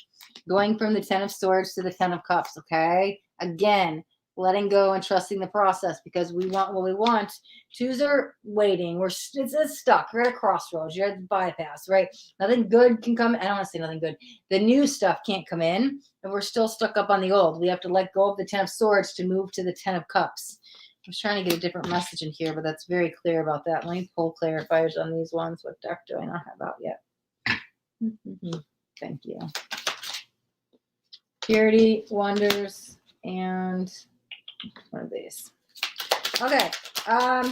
Going from the 10 of Swords to the 10 of Cups, okay? Again, letting go and trusting the process because we want what we want. 2s are waiting. It's stuck. You're at a crossroads. You're at the bypass, right? Nothing good can come. I don't want to say nothing good. The new stuff can't come in, and we're still stuck up on the old. We have to let go of the 10 of Swords to move to the 10 of Cups. I was trying to get a different message in here, but that's very clear about that. Let me pull clarifiers on these ones. What deck do I not have out yet? Thank you. Purity, Wonders, and one of these. Okay. I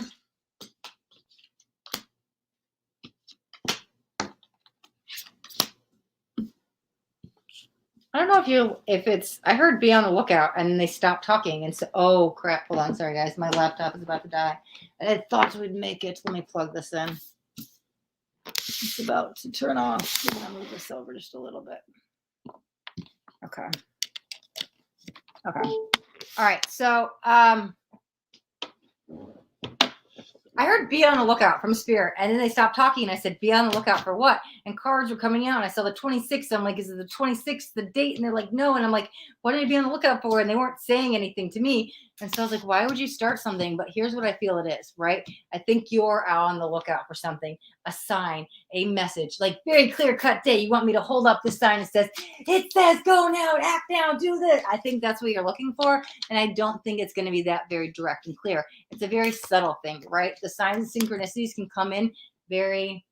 don't know if it's, I heard be on the lookout and then they stopped talking. And so, oh crap. Hold on. Sorry guys. My laptop is about to die. I thought we'd make it. Let me plug this in. It's about to turn off. I'm going to move this over just a little bit. Okay. Okay. All right. So, I heard be on the lookout from Spirit, and then they stopped talking, and I said, be on the lookout for what? And cards were coming out, and I saw the 26th. I'm like, is it the 26th, the date? And they're like, no. And I'm like, what did I be on the lookout for? And they weren't saying anything to me. And so I was like, why would you start something? But here's what I feel it is, right? I think you're out on the lookout for something, a sign, a message, like very clear-cut day. You want me to hold up this sign that it says go now, act now, do this. I think that's what you're looking for, and I don't think it's going to be that very direct and clear. It's a very subtle thing, right? The signs and synchronicities can come in very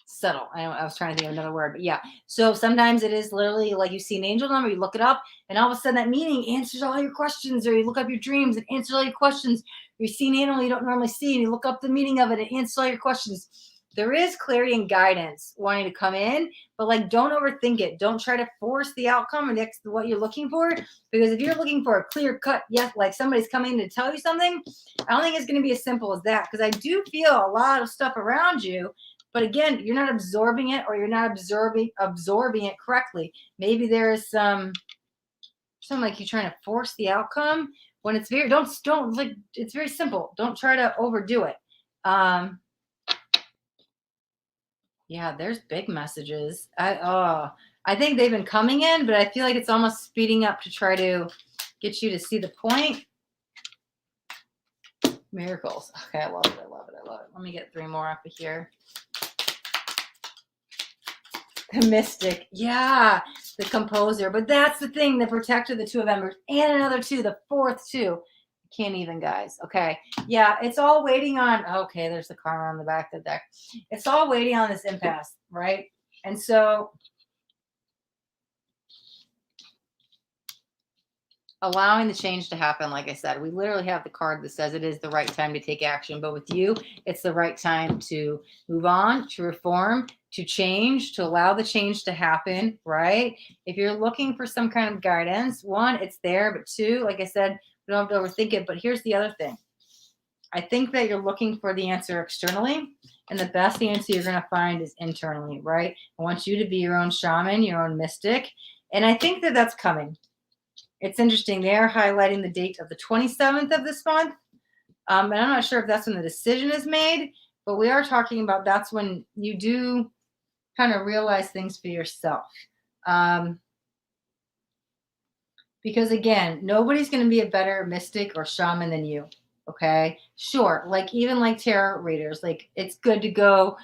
subtle. I was trying to think of another word, but yeah. So sometimes it is literally like you see an angel number, you look it up, and all of a sudden that meaning answers all your questions, or you look up your dreams and answers all your questions. Or you see an animal you don't normally see, and you look up the meaning of it and answers all your questions. There is clarity and guidance wanting to come in, but like don't overthink it. Don't try to force the outcome and what you're looking for, because if you're looking for a clear cut, yes, like somebody's coming to tell you something, I don't think it's going to be as simple as that, because I do feel a lot of stuff around you. But again, you're not absorbing it, or you're not absorbing it correctly. Maybe there is something like you're trying to force the outcome when it's very, don't like, it's very simple. Don't try to overdo it. Yeah, there's big messages. I think they've been coming in, but I feel like it's almost speeding up to try to get you to see the point. Miracles. Okay, I love it. I love it. I love it. Let me get 3 more up of here. The Mystic. Yeah, the Composer. But that's the thing, the Protector, the 2 of Embers, and another 2, the 4th 2. Can't even, guys. Okay. Yeah, it's all waiting on. Okay, there's the karma on the back of the deck. It's all waiting on this impasse, right? And so allowing the change to happen, like I said, we literally have the card that says it is the right time to take action. But with you, it's the right time to move on, to reform, to change, to allow the change to happen, right? If you're looking for some kind of guidance, 1, it's there. But 2, like I said, we don't have to overthink it. But here's the other thing. I think that you're looking for the answer externally, and the best answer you're going to find is internally, right? I want you to be your own shaman, your own mystic. And I think that that's coming. It's interesting. They are highlighting the date of the 27th of this month. And I'm not sure if that's when the decision is made, but we are talking about that's when you do kind of realize things for yourself. Because again, nobody's going to be a better mystic or shaman than you. Okay. Sure. Like even like tarot readers, like it's good to go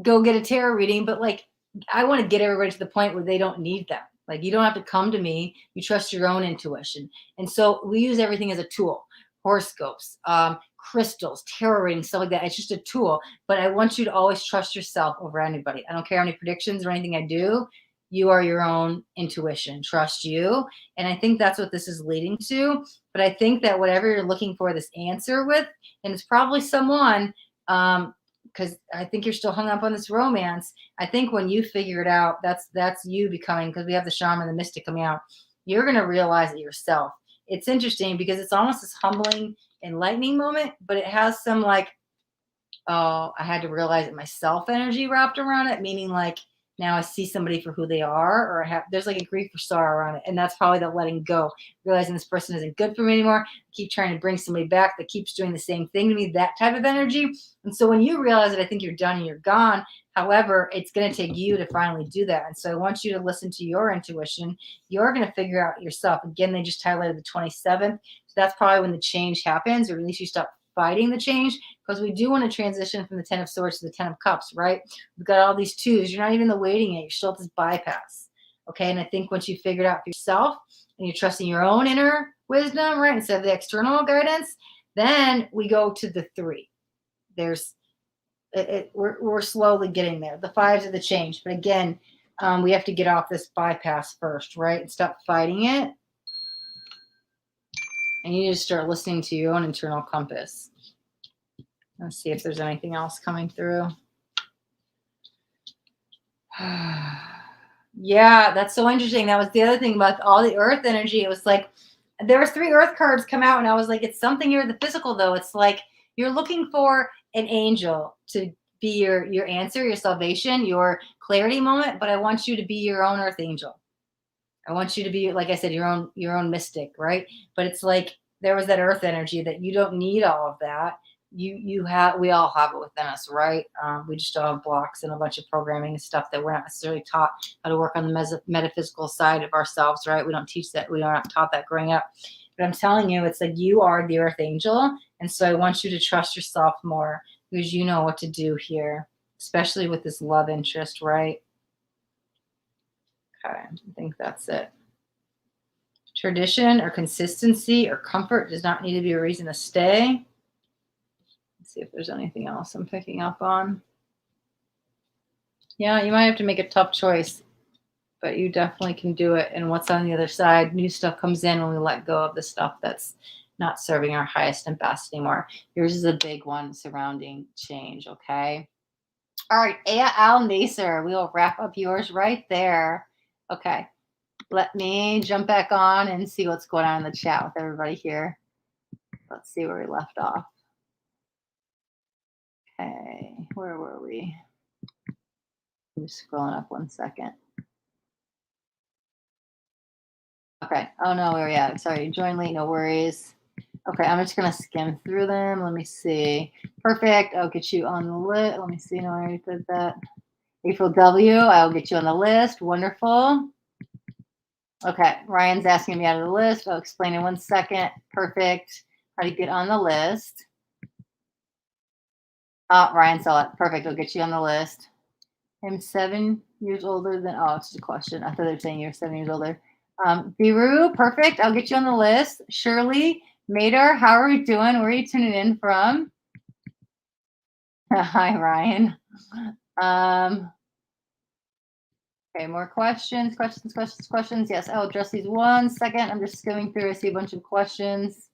get a tarot reading, but like I want to get everybody to the point where they don't need them. Like you don't have to come to me. You trust your own intuition. And so we use everything as a tool. Horoscopes, crystals, tarot readings, stuff like that. It's just a tool. But I want you to always trust yourself over anybody. I don't care how many predictions or anything I do. You are your own intuition. Trust you. And I think that's what this is leading to. But I think that whatever you're looking for this answer with, and it's probably someone, because I think you're still hung up on this romance. I think when you figure it out, that's you becoming, because we have the shaman, the mystic coming out. You're going to realize it yourself. It's interesting because it's almost this humbling, enlightening moment, but it has some like, oh, I had to realize it myself energy wrapped around it, meaning like now I see somebody for who they are, or there's like a grief or sorrow around it. And that's probably the letting go, realizing this person isn't good for me anymore. Keep trying to bring somebody back that keeps doing the same thing to me, that type of energy. And so when you realize it, I think you're done and you're gone. However, it's going to take you to finally do that. And so I want you to listen to your intuition. You're going to figure out yourself. Again, they just highlighted the 27th. So that's probably when the change happens, or at least you stop fighting the change, because we do want to transition from the 10 of swords to the 10 of cups, right? We've got all these twos. You're not even the waiting yet. You're still at this bypass. Okay. And I think once you figure it out for yourself and you're trusting your own inner wisdom, right, instead of the external guidance, then we go to the 3. We're slowly getting there. The 5s are the change. But again, we have to get off this bypass first, right? And stop fighting it. And you need to start listening to your own internal compass. Let's see if there's anything else coming through. Yeah, that's so interesting. That was the other thing about all the earth energy. It was like there was 3 earth cards come out, and I was like, it's something here in the physical, though. It's like you're looking for an angel to be your answer, your salvation, your clarity moment. But I want you to be your own earth angel. I want you to be, like I said, your own mystic, right? But it's like there was that earth energy that you don't need all of that. We all have it within us, right? We just all have blocks and a bunch of programming and stuff that we're not necessarily taught how to work on the metaphysical side of ourselves, right? We don't teach that. We are not taught that growing up. But I'm telling you, it's like you are the earth angel. And so I want you to trust yourself more, because you know what to do here, especially with this love interest, right? Okay, I think that's it. Tradition or consistency or comfort does not need to be a reason to stay. Let's see if there's anything else I'm picking up on. Yeah, you might have to make a tough choice, but you definitely can do it. And what's on the other side? New stuff comes in when we let go of the stuff that's not serving our highest and best anymore. Yours is a big one surrounding change, okay? All right, Herba Al Naser. We will wrap up yours right there. Okay. Let me jump back on and see what's going on in the chat with everybody here. Let's see where we left off. Okay, where were we? I'm just scrolling up 1 second. Okay, oh no, where are we at? Sorry, join late, no worries. Okay, I'm just gonna skim through them. Let me see. Perfect, I'll get you on the list. Let me see, no, I already did that. April W, I'll get you on the list. Wonderful. Okay, Ryan's asking me out of the list. I'll explain in 1 second. Perfect. How to get on the list. Ryan saw it. Perfect. I'll get you on the list. I'm 7 years older than, oh, it's just a question. I thought they were saying you're 7 years older. Biru, perfect. I'll get you on the list. Shirley, Madar, how are we doing? Where are you tuning in from? Hi, Ryan. Okay, more questions. Yes, I'll address these 1 second. I'm just skimming through. I see a bunch of questions.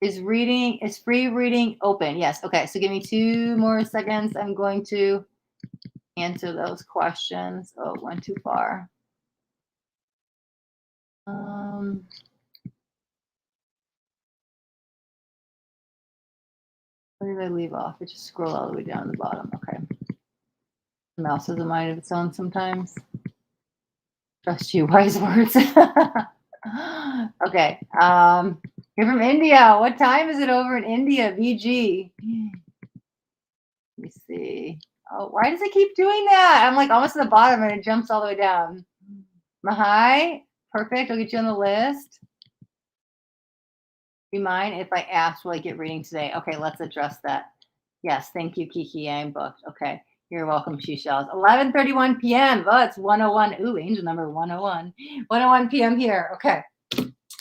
Is free reading open? Yes. Okay, so give me 2 more seconds. I'm going to answer those questions. Oh, it went too far. Where did I leave off? I just scroll all the way down to the bottom. Okay. The mouse has a mind of its own sometimes. Trust you, wise words. Okay. You're from India. What time is it over in India? VG. Let me see. Oh, why does it keep doing that? I'm like almost at the bottom and it jumps all the way down. Mahai, perfect. I'll get you on the list. Do you mind if I ask, will I get reading today? Okay, let's address that. Yes, thank you, Kiki. I'm booked. Okay, you're welcome, Seashells. 11:31 p.m. Oh, it's 101. Ooh, angel number 101. 101 p.m. here. Okay.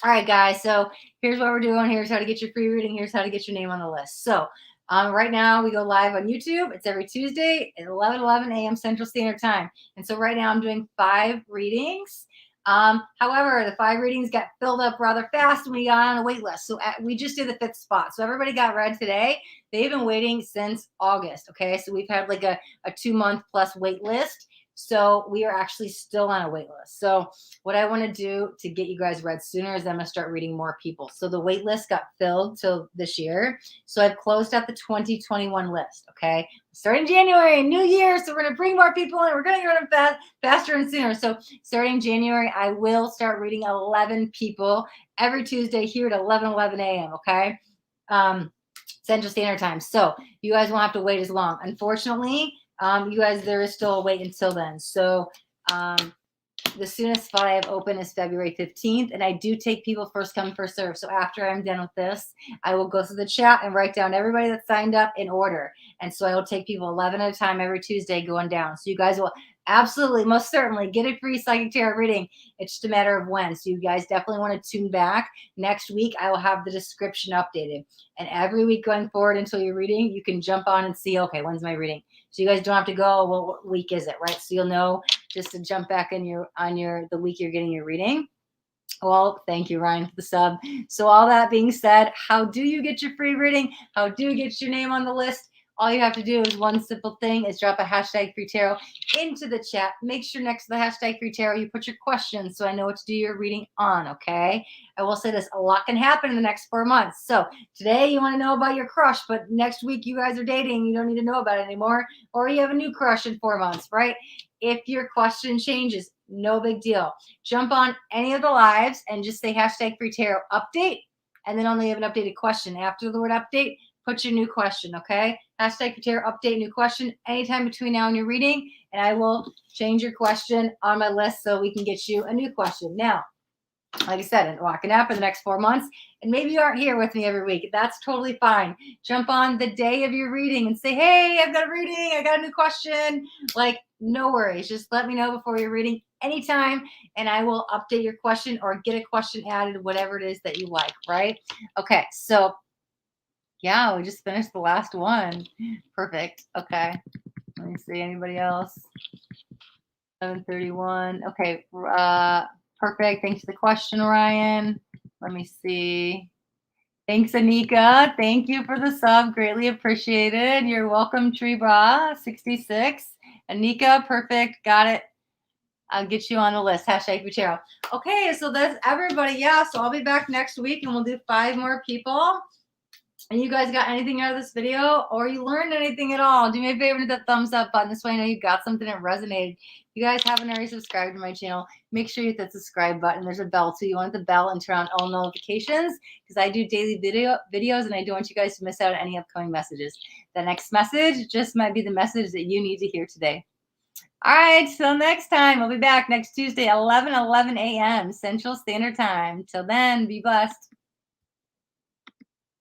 All right, guys. So here's what we're doing. Here's how to get your free reading. Here's how to get your name on the list. So right now we go live on YouTube. It's every Tuesday at 11 a.m. Central Standard Time. And so right now I'm doing 5 readings. However, the 5 readings got filled up rather fast when we got on a wait list. So we just did the 5th spot. So everybody got read today. They've been waiting since August. Okay. So we've had like a 2-month plus wait list. So we are actually still on a wait list. So what I want to do to get you guys read sooner is I'm going to start reading more people. So the wait list got filled till this year. So I've closed out the 2021 list. Okay. Starting January, new year. So we're going to bring more people in. We're going to get them faster and sooner. So starting January, I will start reading 11 people every Tuesday here at 11 a.m. Okay. Central Standard Time. So you guys won't have to wait as long. Unfortunately, you guys, there is still a wait until then. So the soonest spot I have open is February 15th, and I do take people first come, first serve. So after I'm done with this, I will go through the chat and write down everybody that signed up in order. And so I will take people 11 at a time every Tuesday going down. So you guys will absolutely, most certainly get a free psychic tarot reading. It's just a matter of when. So you guys definitely want to tune back. Next week, I will have the description updated. And every week going forward until you're reading, you can jump on and see, okay, when's my reading? So you guys don't have to go, well, what week is it, right? So you'll know just to jump back in the week you're getting your reading. Well, thank you, Ryan, for the sub. So all that being said, how do you get your free reading? How do you get your name on the list? All you have to do is one simple thing is drop a hashtag free tarot into the chat. Make sure next to the hashtag free tarot, you put your questions so I know what to do your reading on, okay? I will say this, a lot can happen in the next 4 months. So today you want to know about your crush, but next week you guys are dating, you don't need to know about it anymore, or you have a new crush in 4 months, right? If your question changes, no big deal. Jump on any of the lives and just say hashtag free tarot update, and then only have an updated question. After the word update, put your new question, okay? Hashtag free tarot update, new question anytime between now and your reading, and I will change your question on my list so we can get you a new question. Now, like I said, a lot can happen the next 4 months, and maybe you aren't here with me every week. That's totally fine. Jump on the day of your reading and say, hey, I've got a reading. I got a new question. Like, no worries. Just let me know before your reading anytime, and I will update your question or get a question added, whatever it is that you like, right? Okay, so yeah, we just finished the last one. Perfect. Okay. Let me see. Anybody else? 7:31. Okay. Perfect. Thanks for the question, Ryan. Let me see. Thanks, Anika. Thank you for the sub. Greatly appreciated. You're welcome, Tree-Bra 66. Anika, perfect. Got it. I'll get you on the list. Hashtag Butero. Okay, so that's everybody. Yeah, so I'll be back next week and we'll do 5 more people. And you guys got anything out of this video, or you learned anything at all, do me a favor and hit that thumbs up button. This way I know you got something that resonated. If you guys haven't already subscribed to my channel, make sure you hit that subscribe button. There's a bell too. You want the bell and turn on all notifications because I do daily videos and I don't want you guys to miss out on any upcoming messages. The next message just might be the message that you need to hear today. All right, till next time. We'll be back next Tuesday, 11 a.m. Central Standard Time. Till then, be blessed.